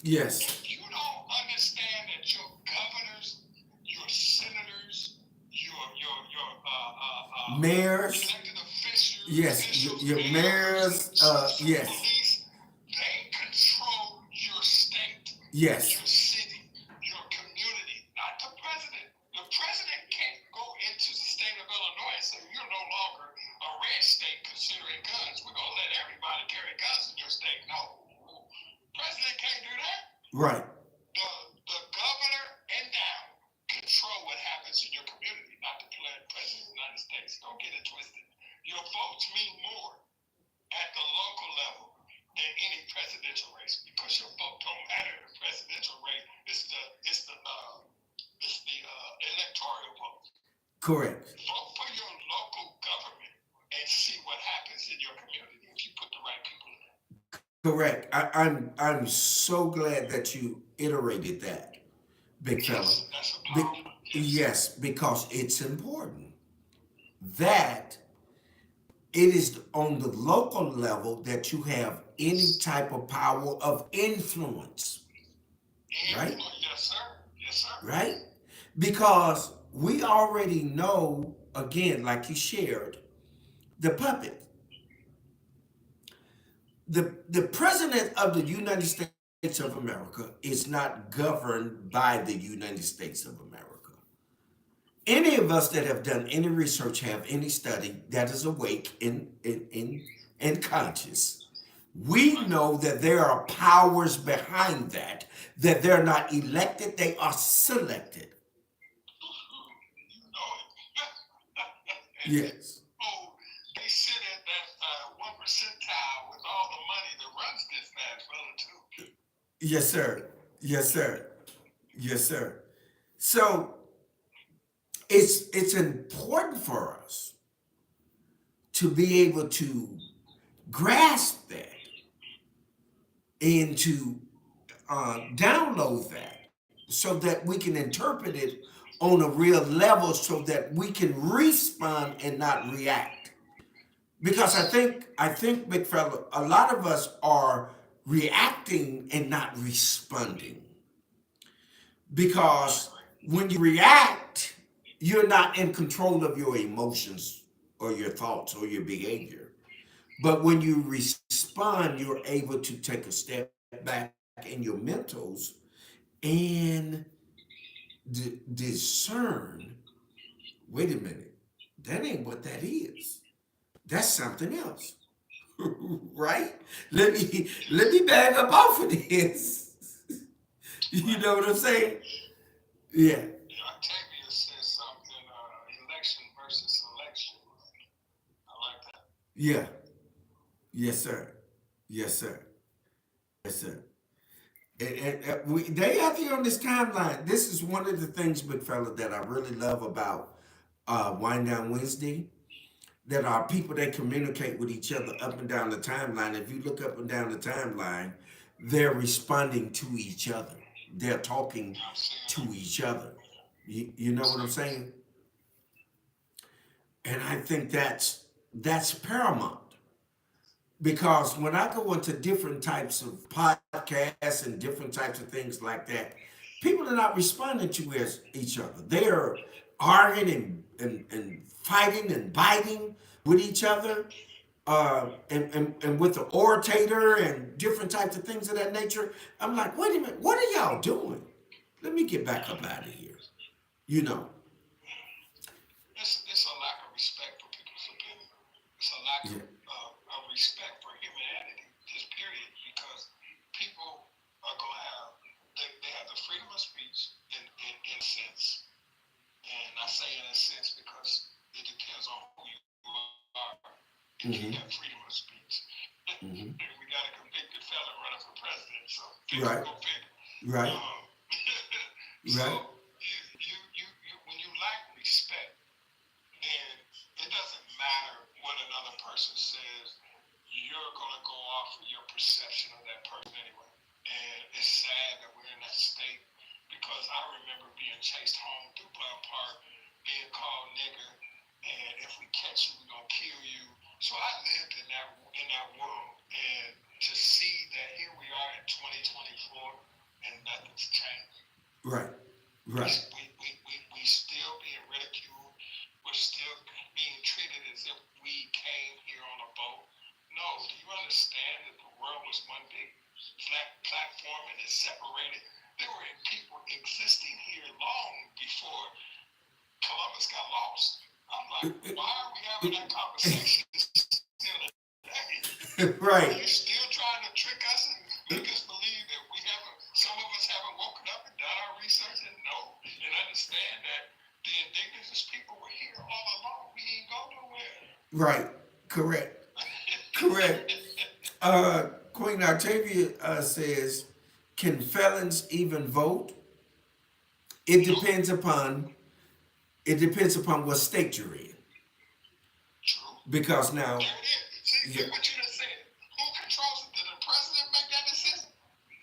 Yes. If you don't understand that your governors, your senators, your Mayors. elected officials, Yes. officials, Your mayors, mayors. Yes. police, they control your state, Yes. your city, your community, not the president. The president can't go into the state of Illinois and say you're no longer a red state considering guns. We're gonna let everybody carry guns in your state. No, president can't do that. Right. The governor and down control what happens in your community, not the president of the United States. Don't get it twisted. Your votes mean more at the local level than any presidential race because your vote don't matter in the presidential race. It's the electoral vote. Correct. Vote for your local government and see what happens in your community if you put the right people in there. Correct. I'm so glad that you iterated that, big fella. Yes, that's a Be- powerful. Yes. yes, because it's important that it is on the local level that you have any type of power of influence, right? Yes, sir. Yes, sir. Right? Because we already know, again, like you shared, the puppet. The president of the United States of America is not governed by the United States of America. Any of us that have done any research, have any study that is awake and conscious, we know that there are powers behind that, that they're not elected, they are selected. You know it. Yes. Oh, they sit at that 1 percentile with all the money that runs this bad fella too. Yes, sir. Yes, sir. Yes, sir. So it's important for us to be able to grasp that and to download that so that we can interpret it on a real level so that we can respond and not react. Because Yes. I think, big fella, a lot of us are reacting and not responding. I Because agree. when you react, you're not in control of your emotions or your thoughts or your behavior. But when you respond, you're able to take a step back in your mentals and discern, wait a minute, that ain't what that is. That's something else. Right? Let me back up off of this. You Right. know what I'm saying? Yeah. Octavia says something, election versus selection. I like that. Yeah. Yes, sir. Yes, sir. Yes, sir. They out there on this timeline. This is one of the things, big fella, that I really love about Wind Down Wednesday. That are people that communicate with each other up and down the timeline. If you look up and down the timeline, they're responding to each other. They're talking I'm seeing to it. each other. You I'm know what I'm seeing it. saying? And I think that's paramount. Because when I go into different types of podcasts and different types of things like that, people are not responding to each other. They are arguing and fighting and biting with each other, and with the orator and different types of things of that nature. I'm like, wait a minute, what are y'all doing? Let me get back up out of here. You know. It's a lack of respect for people's opinion. It's a lack Yeah. of respect for humanity, just period. Because people are gonna have they have the freedom of speech in a sense, and I say in a sense because it depends on who you are if you have freedom Mm-hmm. of speech. Mm-hmm. We got a convicted fella running for president, so go Right. figure. Right. So Right. when you lack respect, then it doesn't matter what another person says. You're gonna go off of your perception of that person anyway. And it's sad that we're in that state because I remember being chased home through Bud Park, being called nigger, and if we catch you, we're gonna kill you. So I lived in that world, and to see that here we are in 2024 Right. We, Right. we still being ridiculed. We're still being treated as if we came here on a boat. No, do you understand that the world was one big flat platform and it's separated? There were people existing here long before Columbus got lost. I'm like, why are we having that conversation still today? Are Right. you still trying to trick us and make us believe that we haven't, some of us haven't woken up and done our research and know and understand that the indigenous people were here all along? We ain't go nowhere. Right. Correct. Correct. Queen Octavia says, "Can felons even vote? It Nope. depends upon it depends upon what state you're in. True. Because now, There it is. See, yeah, what you just said. Who controls it? Did the president make that decision?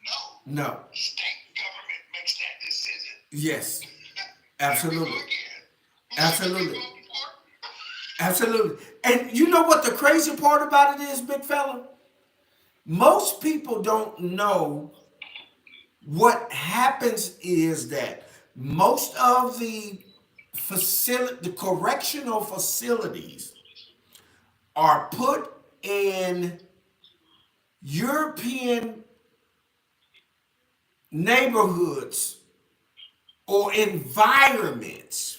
No. no, State government makes that decision. yes, There we go absolutely, again. Who should we be absolutely, voting for? absolutely. And you know what the crazy part about it is, big fella? Most people don't know what happens is that most of the correctional facilities are put in European neighborhoods or environments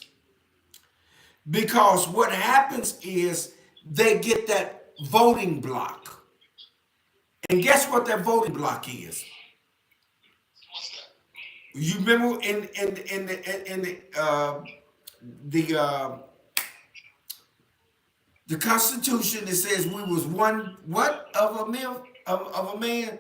because what happens is they get that voting block. And guess what that voting block is? What's that? You remember in the Constitution it says we was one what of a mil of a man.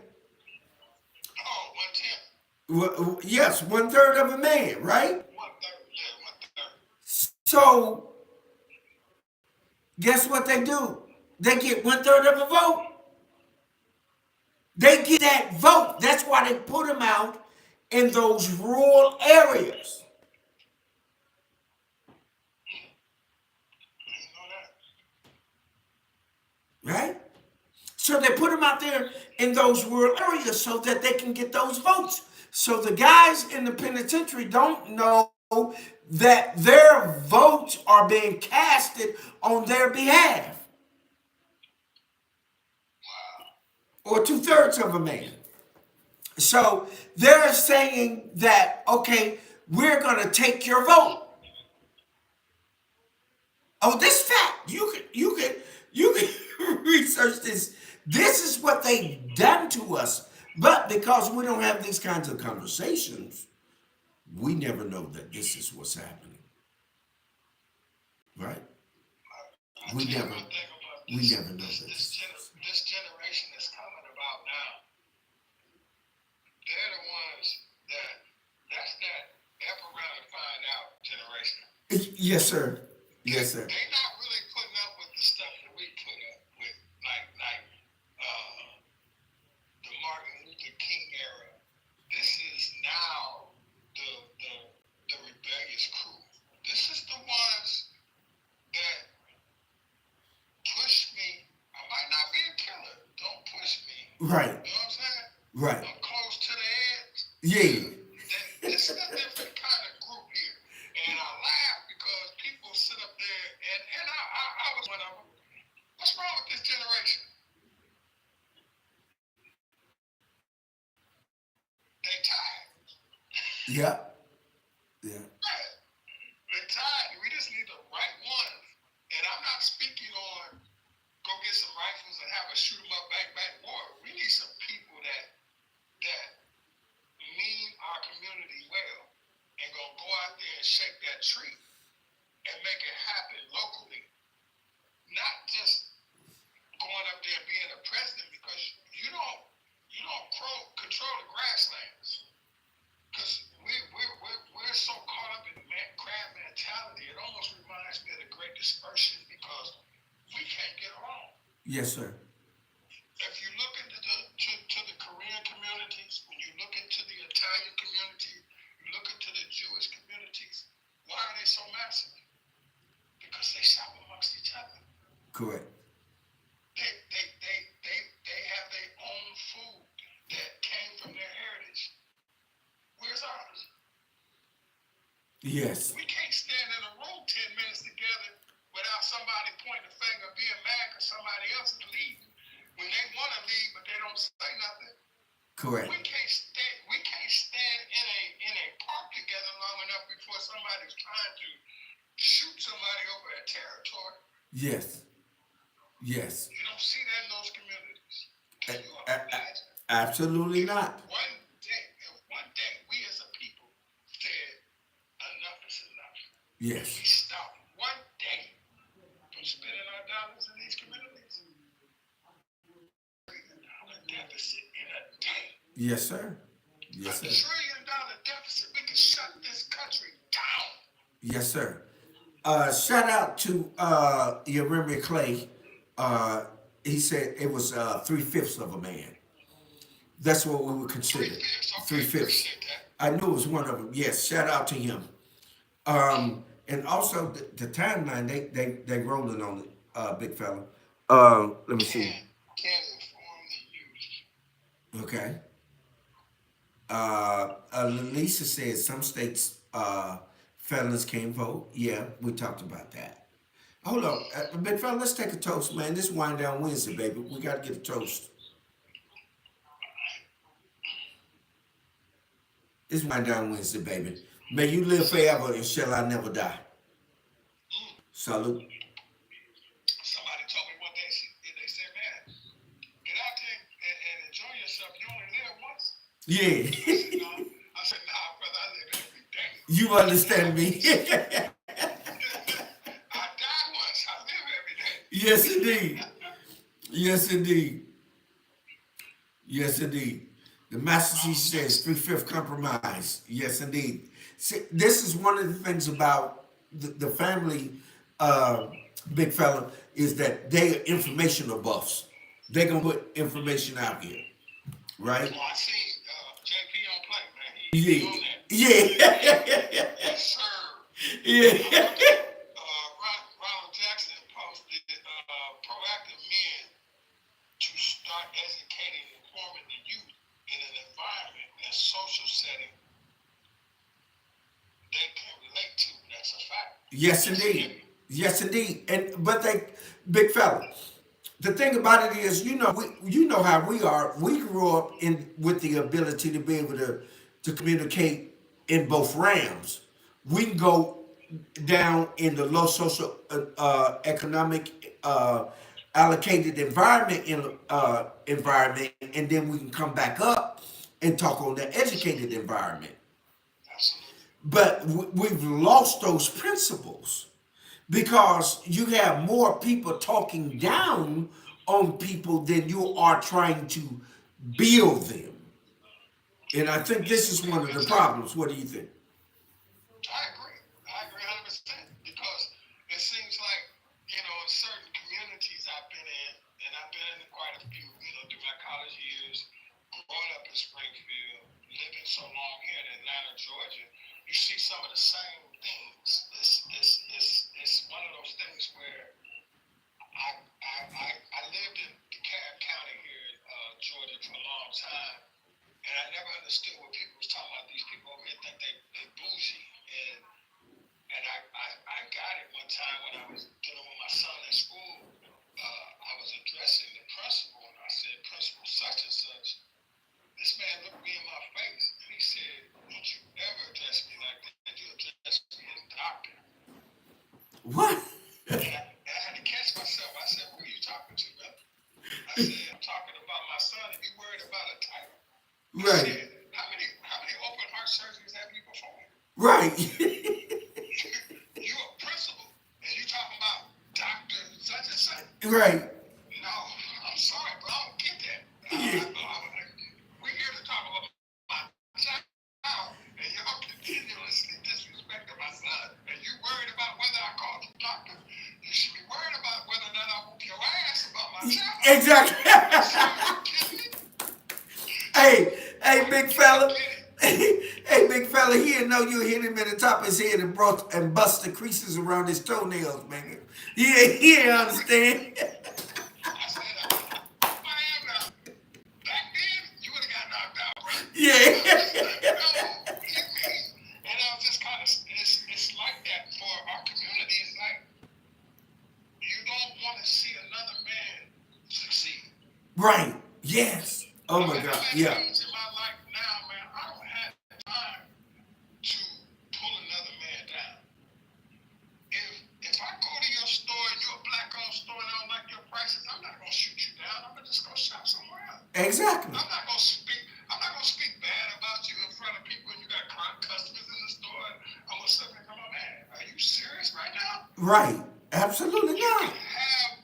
Oh, 110. Yes, one third of a man, right? 1/3. Yeah, 1/3. So guess what they do? They get one third of a vote. They get that vote. That's why they put them out in those rural areas, I didn't know that. right? So they put them out there in those rural areas so that they can get those votes. So the guys in the penitentiary don't know that their votes are being casted on their behalf, Wow. or two-thirds of a man. So they're saying that, okay, we're going to take your vote. Oh, this fact, you can research this. This is what they done to us. But because we don't have these kinds of conversations, we never know that this is what's happening. Right? I We tell you never one thing about we never know that this generation that's coming about now. They're the ones that that's that ever around to find out generation. yes, sir. Yes, sir. They not really putting up with the stuff that we put up with, like uh, the Martin Luther King era. This is now the the the rebellious crew. This is the ones that push me. I might not be a killer. Don't push me. Right. You know what I'm saying? Right. I'm close to the edge. Yeah. This is a different kind of group here. And I laugh because people sit up there, and I was one of them. What's wrong with this generation? They tired. Yeah. Yeah. They tired. We just need the right ones. And I'm not speaking on go get some rifles and have a shoot 'em up, bang bang war. We need some people that mean our community well and gonna go out there and shake that tree and make it happen locally. Not just going up there being a president because you don't control the grasslands. Because we're so caught up in crab mentality, it almost reminds me of the Great Dispersion because we can't get along. Yes, sir. If you look into the Korean communities, when you look into the Italian community, you look into the Jewish communities, why are they so massive? Because they shop amongst each other. Correct. They have their own food that came from their heritage. Where's ours? Yes. We can't stand in a room 10 minutes together without somebody pointing a finger being mad because somebody else is leaving. When they want to leave but they don't say nothing, Correct. we can't stand in a park together long enough before somebody's trying to shoot somebody over a territory. Yes. Yes. You don't see that in those communities. Can A- you a- a- imagine absolutely if not. one day we as a people said enough is enough, and we Yes. stopped one day from spending our dollars in these communities? $1 trillion deficit in a day. Yes, sir. A Yes, sir. $1 trillion deficit. We can shut this country down. Yes, sir. Shout out to Yeremia Clay. Uh, he said it was 3/5 of a man. That's what we would Three consider fifths. three Okay, fifths. appreciate that. I knew it was one of them. Yes, shout out to him. And also the timeline they rolling on it, big fella. Let me see. Can inform the youth. Okay. Lisa says some states felons can't vote. Yeah, we talked about that. Hold on, big fella. Let's take a toast, man. This wind down Wednesday, baby. We got to get a toast. It's wind down Wednesday, baby. May you live forever and shall I never die. Salute. Somebody told me one day, they said, man, get out there and enjoy yourself. You only live once. I said, Yeah. no. I said, nah, brother, I live every day. You understand me? I die once. I live every day. Yes, indeed. Yes, indeed. Yes, indeed. The Master Teacher says 3/5 compromise. Yes, indeed. See, this is one of the things about the family, uh, big fella, is that they are informational buffs. They gonna put information out here, right? Oh, I seen JP on play, man. He Yeah, on that. yeah, Yes, sir. yeah. Look at Ronald Jackson posted proactive men to start educating and informing the youth in an environment and social setting they can relate to. That's a fact. Yes, Yes, indeed. Yes, indeed. And but they, big fella. The thing about it is, you know how we are. We grew up in with the ability to be able to communicate in both realms. We can go down in the low social economic allocated environment, and then we can come back up and talk on the educated environment. absolutely. But we've lost those principles because you have more people talking down on people than you are trying to build them. And I think this is one of the Exactly. problems. What do you think? I agree. I agree 100% because it seems like, in certain communities I've been in, and I've been in quite a few, through my college years, growing up in Springfield, living so long here in Atlanta, Georgia, you see some of the same things. It's one of those things where I lived in DeKalb County here in Georgia for a long time, and I never understood what people was talking about. These people over here think they bougie, and I got it one time when I was dealing with my son at school. I was addressing the principal, and I said, Principal such and such. This man looked me in my face, and he said, don't you ever address me like that. You address me as doctor. What? And I had to catch myself. I said, who are you talking to, man? I said, I'm talking about my son, and you worried about a title. I Right. said, how many open heart surgeries have you performed? Right. You a principal, and you talking about doctor such and such? Right. No, I'm sorry, but I don't get that. Yeah. We're here to talk about my child, and y'all continuously disrespecting my son, and you worried about whether I called you doctor. You should be worried about whether or not I whoop your ass about my child. Exactly. So, you kidding me? Hey, big fella. Get it. Hey, big fella, he didn't know you hit him in the top of his head and bust the creases around his toenails, man. He didn't understand. I said, I am now. Back then, you would have got knocked out, bro. Yeah. No, what do you mean? And I was just kind of, it's Yeah, stage in my life now, man, I don't have time to pull another man down. If I go to your store and you're a black owned store and I don't like your prices, I'm not gonna shoot you down. I'm gonna just go shop somewhere else. exactly. I'm not gonna speak bad about you in front of people and you got customers in the store. I'm gonna sit there and come on, man. Are you serious right now? Right. Absolutely not.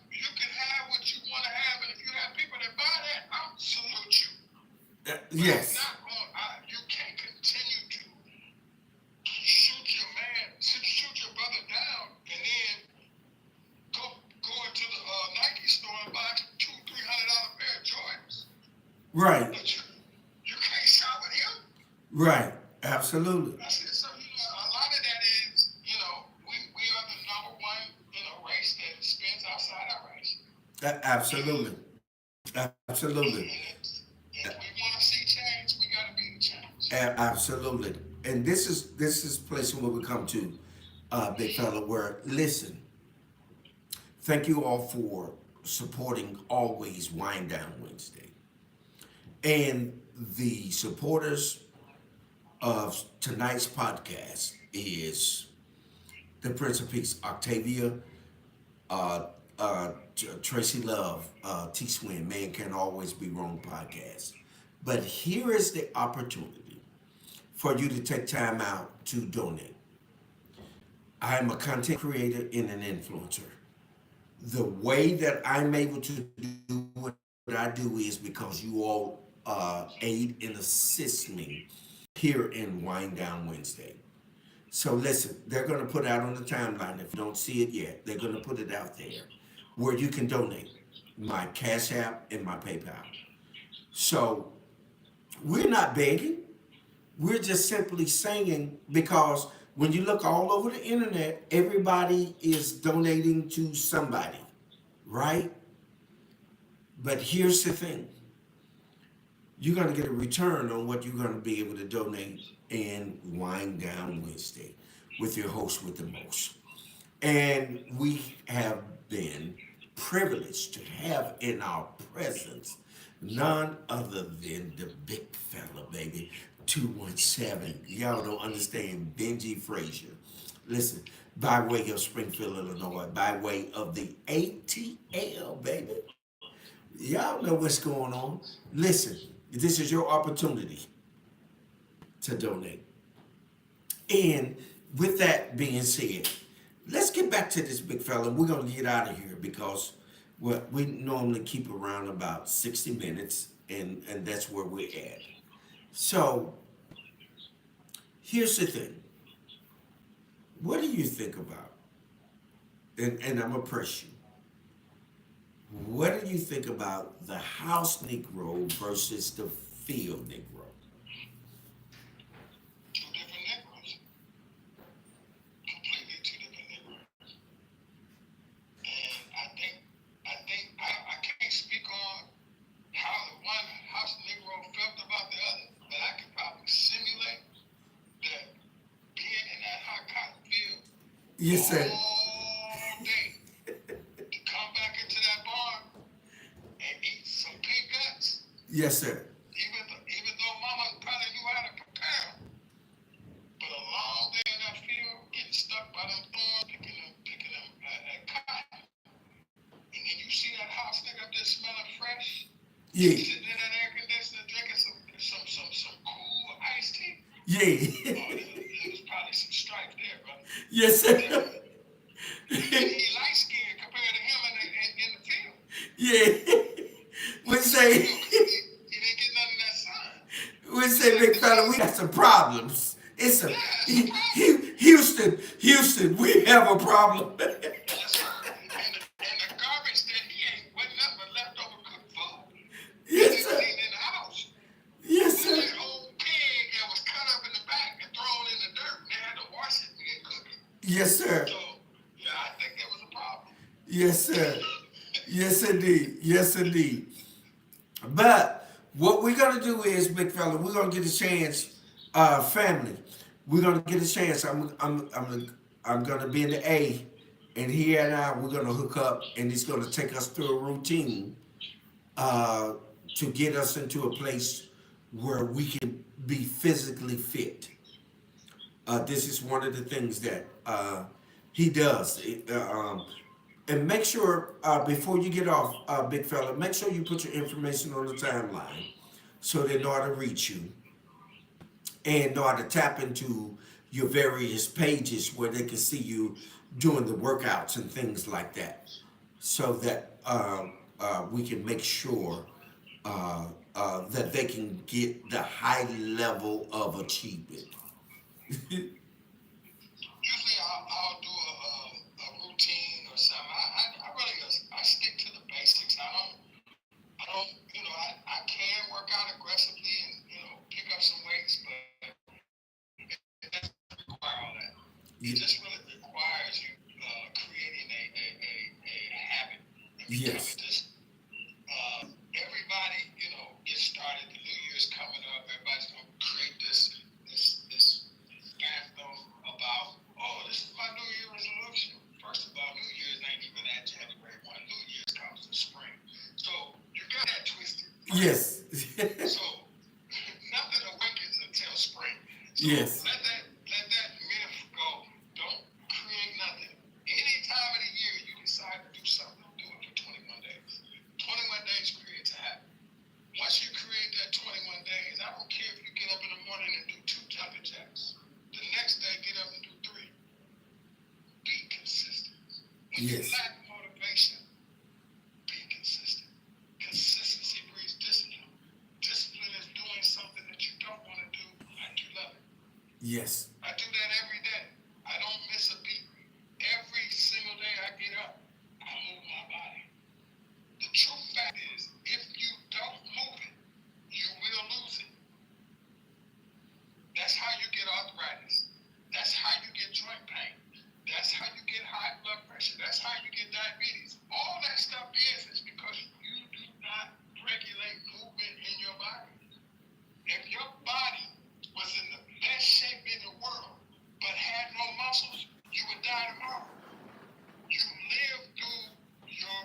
You can have what you want to have, and if you have people that buy that, I salute you. But I'm Yes. not going. You can't continue to shoot your man, shoot your brother down, and then go into the Nike store and buy $200-300 pair of Jordans. Right. But you can't shop with him. Right. Absolutely. I said, so a lot of that is, we are the number one, race that spends outside our race. Absolutely. Absolutely. If we want to see change, we got to be the change. Absolutely. And this is place where we come to, big fella. Where listen, thank you all for supporting always Wind Down Wednesday, and the supporters of tonight's podcast is the Prince of Peace, Octavia, Tracy Love, T Swin, Man Can Always Be Wrong podcast. But here is the opportunity for you to take time out to donate. I am a content creator and an influencer. The way that I'm able to do what I do is because you all aid and assist me here in Wind Down Wednesday. So listen, they're going to put out on the timeline. If you don't see it yet, they're going to put it out there where you can donate my Cash App and my PayPal. So we're not begging. We're just simply saying because when you look all over the internet, everybody is donating to somebody, right? But here's the thing. You're going to get a return on what you're going to be able to donate and Wind Down Wednesday with your host with the most. And we have been privileged to have in our presence none other than the big fella, baby. 217. Y'all don't understand Benji Frazier. Listen, by way of Springfield, Illinois, by way of the ATL, baby. Y'all know what's going on. Listen, this is your opportunity to donate. And with that being said, let's get back to this big fella. We're going to get out of here because we normally keep around about 60 minutes, and that's where we're at. So, here's the thing. What do you think about, and I'm going to press you, what do you think about the house Negro versus the field Negro? Two different Negroes. Completely two different Negroes. And I can't speak on how the one house Negro felt about the other, but I could probably simulate that being in that hot cotton field Yes, sir. all day to come back into that barn and eat some pig guts, Yes, sir. even though mama probably knew how to prepare them. But a long day in that field, getting stuck by them thorns, picking them at cotton. And then you see that house nigga up there smelling fresh, Yeah. sitting in that air conditioner drinking some cool iced tea. Yeah. Oh, there was probably some strife there, brother. Yes, sir. He light skinned compared to him in the field. Yeah. We say, He didn't get none of that sun. we say, big fella, we got some problems. It's a Yeah, it's a problem. Houston, we have a problem. Yes, sir. And the garbage that he ate wasn't nothing but leftover cooked food. Yes, He sir. was eating in the house. Yes, It was sir. that old pig that was cut up in the back and thrown in the dirt, and they had to wash it and cook it. Yes, sir. So, yeah, I think there was a problem. Yes, sir. Yes, indeed. Yes, indeed. But what we're gonna do is, big fella, we're gonna get a chance, family. We're gonna get a chance. I'm gonna be in the A, and he and I we're gonna hook up, and he's gonna take us through a routine to get us into a place where we can be physically fit. This is one of the things that he does. And make sure before you get off, big fella, make sure you put your information on the timeline so they know how to reach you and know how to tap into your various pages where they can see you doing the workouts and things like that, so that we can make sure that they can get the high level of achievement. Usually I'll do a routine or something. I really I stick to the basics. I can work out aggressively and pick up some weights, but it doesn't require all that. It Ye- just really requires you creating a habit and becoming yes, just everybody, gets started. The New Year's coming up. Everybody's gonna create this anthem about, oh, this is my New Year resolution. First of all, New Year's ain't even that January 1. New Year's comes in spring. So you got that twisted. Right? yes, So nothing awakens until spring. So yes, let that myth go. Don't create nothing. Any time of the year you decide to do something, do it for 21 days. 21 days creates a habit. Once you create that 21 days, I don't care if you get up in the morning and do 2 jumping jacks. The next day, get up and do 3. Be consistent. When you yes, lack motivation, be consistent. Consistency breeds discipline. Discipline is doing something that you don't want to do like you love it. yes, I do that every day. I don't miss a beat. Every single day I get up, I move my body. The true fact is, if you don't move it, you will lose it. That's how you get arthritis. That's how you get joint pain. That's how you get high blood pressure. That's how you get diabetes. All that stuff is because you do not regulate movement in your body. If your body was in the best shape in the world but had no muscles, you would die tomorrow. You live through your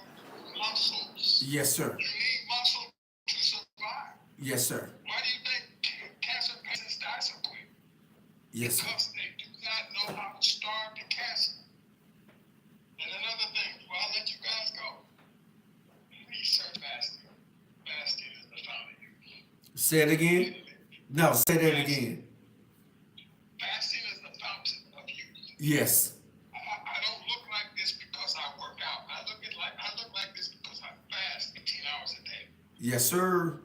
muscles. yes, sir, You need muscle to survive. yes, sir, Why do you think cancer patients die so quick? yes, sir. Because they do not know how to starve the cancer. And another thing, before I let you guys go, research fasting. Fasting is the fountain of youth. Say it again. No, say that Fasting. again. Fasting is the fountain of youth. Yes, I don't look like this because I work out. I look like this because I fast 18 hours a day. yes, sir.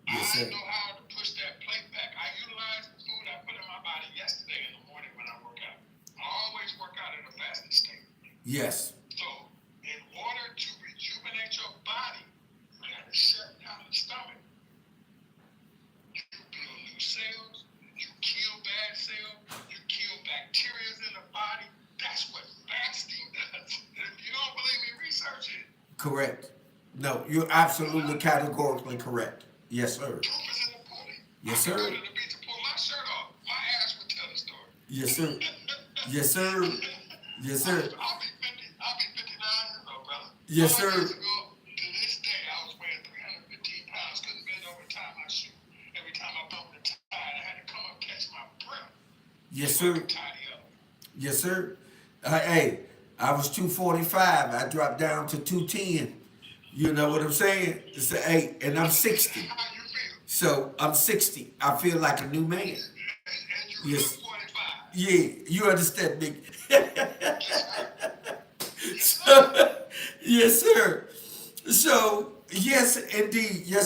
Yes, I sir. know how to push that plate back. I utilize the food I put in my body yesterday in the morning when I work out. I always work out in a fasted state. Yes, So, in order to rejuvenate your body, you got to shut down the stomach. You build new cells, you kill bad cells, you kill bacteria in the body. That's what fasting does. If you don't believe me, research it. correct. No, you're absolutely categorically correct. Yes, sir. Proof is in the pudding. Yes, I can go sir. to the beach and pull my shirt off. My ass would tell the story. Yes, sir. Yes, sir. Yes, sir. I'll be 59 years old, brother. Yes, 5 years sir. ago, to this day, I was weighing 315 pounds. Couldn't bend over and tie my shoe. Every time I bumped the tide, I had to come up and catch my breath Yes, before I sir. could tidy up. Yes, sir. Hey, I was 245. I dropped down to 210. You know what I'm saying? It's a, hey, and I'm 60. How you feel? So I'm 60. I feel like a new man. And you look Yes. 45. Yeah, you understand me. Yes, sir. Yes, sir. So, yes, sir. So, yes,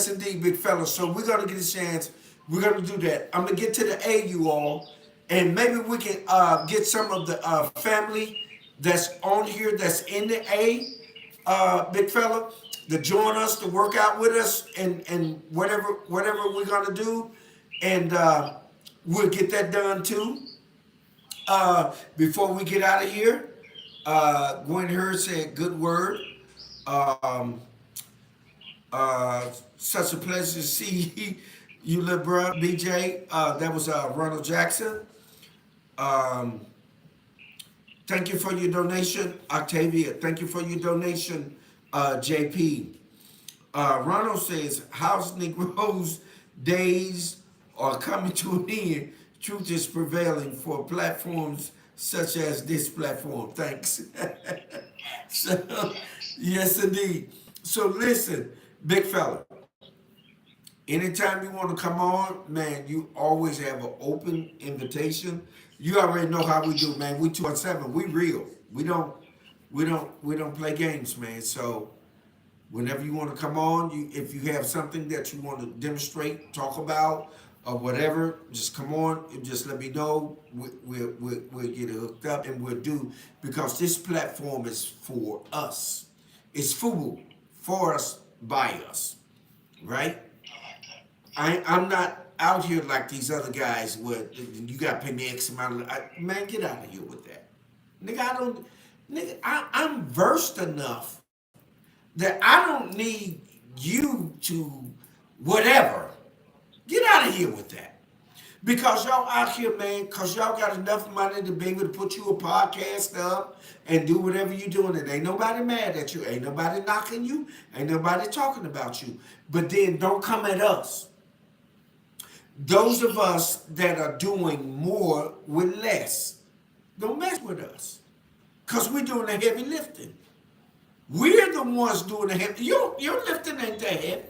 indeed, big fella. So we're gonna get a chance. We're gonna do that. I'm gonna get to the A, you all, and maybe we can get some of the family that's on here that's in the A, big fella, to join us to work out with us and whatever we're gonna do, and we'll get that done too. Before we get out of here, Gwen Hurd said, "Good word." Um, Such a pleasure to see you, little bro, BJ. That was Ronald Jackson. Um, Thank you for your donation, Octavia. Thank you for your donation, JP. Ronald says, "How's Negroes days are coming to an end. Truth is prevailing for platforms such as this platform. Thanks. Facts. So, Facts. yes, indeed. So, listen, big fella, anytime you want to come on, man, you always have an open invitation. You already know how we do, man. We 217. We real. We don't play games, man. So whenever you want to come on, if you have something that you want to demonstrate, talk about, or whatever, just come on and just let me know. We'll get it hooked up and we'll do, because this platform is for us. It's FUBU, for us, by us, right? I like that. I'm not out here like these other guys where you got to pay me X amount of, man, get out of here with that. Nigga, I don't, nigga, I'm versed enough that I don't need you to whatever. Get out of here with that. Because y'all out here, man, because y'all got enough money to be able to put you a podcast up and do whatever you're doing. And ain't nobody mad at you. Ain't nobody knocking you. Ain't nobody talking about you. But then don't come at us. Those of us that are doing more with less, don't mess with us. Because we're doing the heavy lifting. We're the ones doing the heavy. Your lifting ain't that heavy.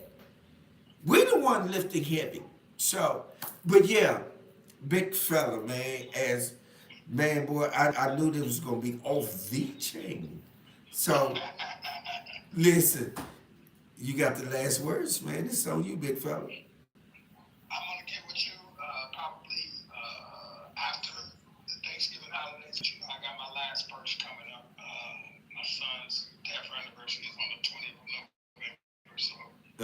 We're the one lifting heavy. So, but yeah, big fella, man. As man, boy, I knew this was gonna be off the chain. So, listen, you got the last words, man. It's on you, big fella. I'm gonna get with you probably after the Thanksgiving holidays. You know, I got my last purse coming up. My son's death anniversary is on the 20th of November. So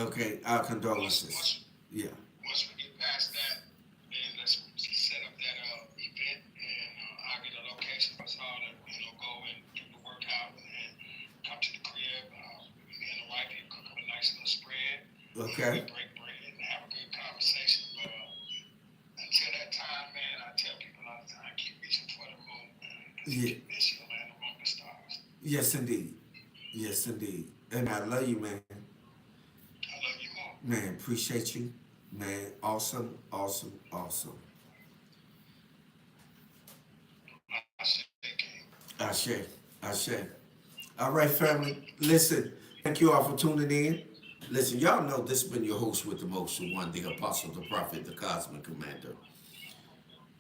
Okay, our once condolences. once Yeah. once we get past that, then let's set up that event, and I'll get a location for us all to go and do the workout and come to the crib. Me and the wife here cook up a nice little spread. Okay. We break bread and have a good conversation. But until that time, man, I tell people all the time, keep reaching for the moon, man, because you Yeah. can miss your land among the stars. Yes, indeed. Yes, indeed. And I love you, man. I love you more. Man, appreciate you. Man, awesome, awesome, awesome. I said, King. Ashe, Ashe. All right, family. Listen, thank you all for tuning in. Listen, y'all know this has been your host with the most, the one, the apostle, the prophet, the cosmic commander.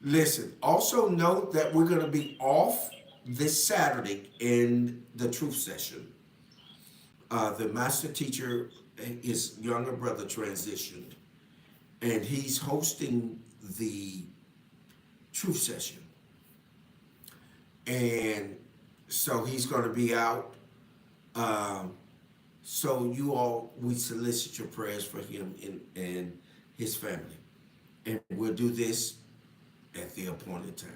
Listen, also note that we're going to be off this Saturday in the truth session. The master teacher, his younger brother transitioned, and he's hosting the truth session. And so he's going to be out. Um, so you all, we solicit your prayers for him and his family. And we'll do this at the appointed time.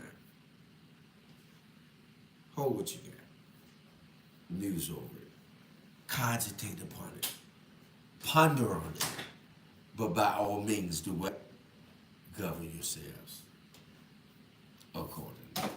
Hold what you got. News over it. Cogitate upon it. Ponder on it. But by all means, do what? Govern yourselves accordingly.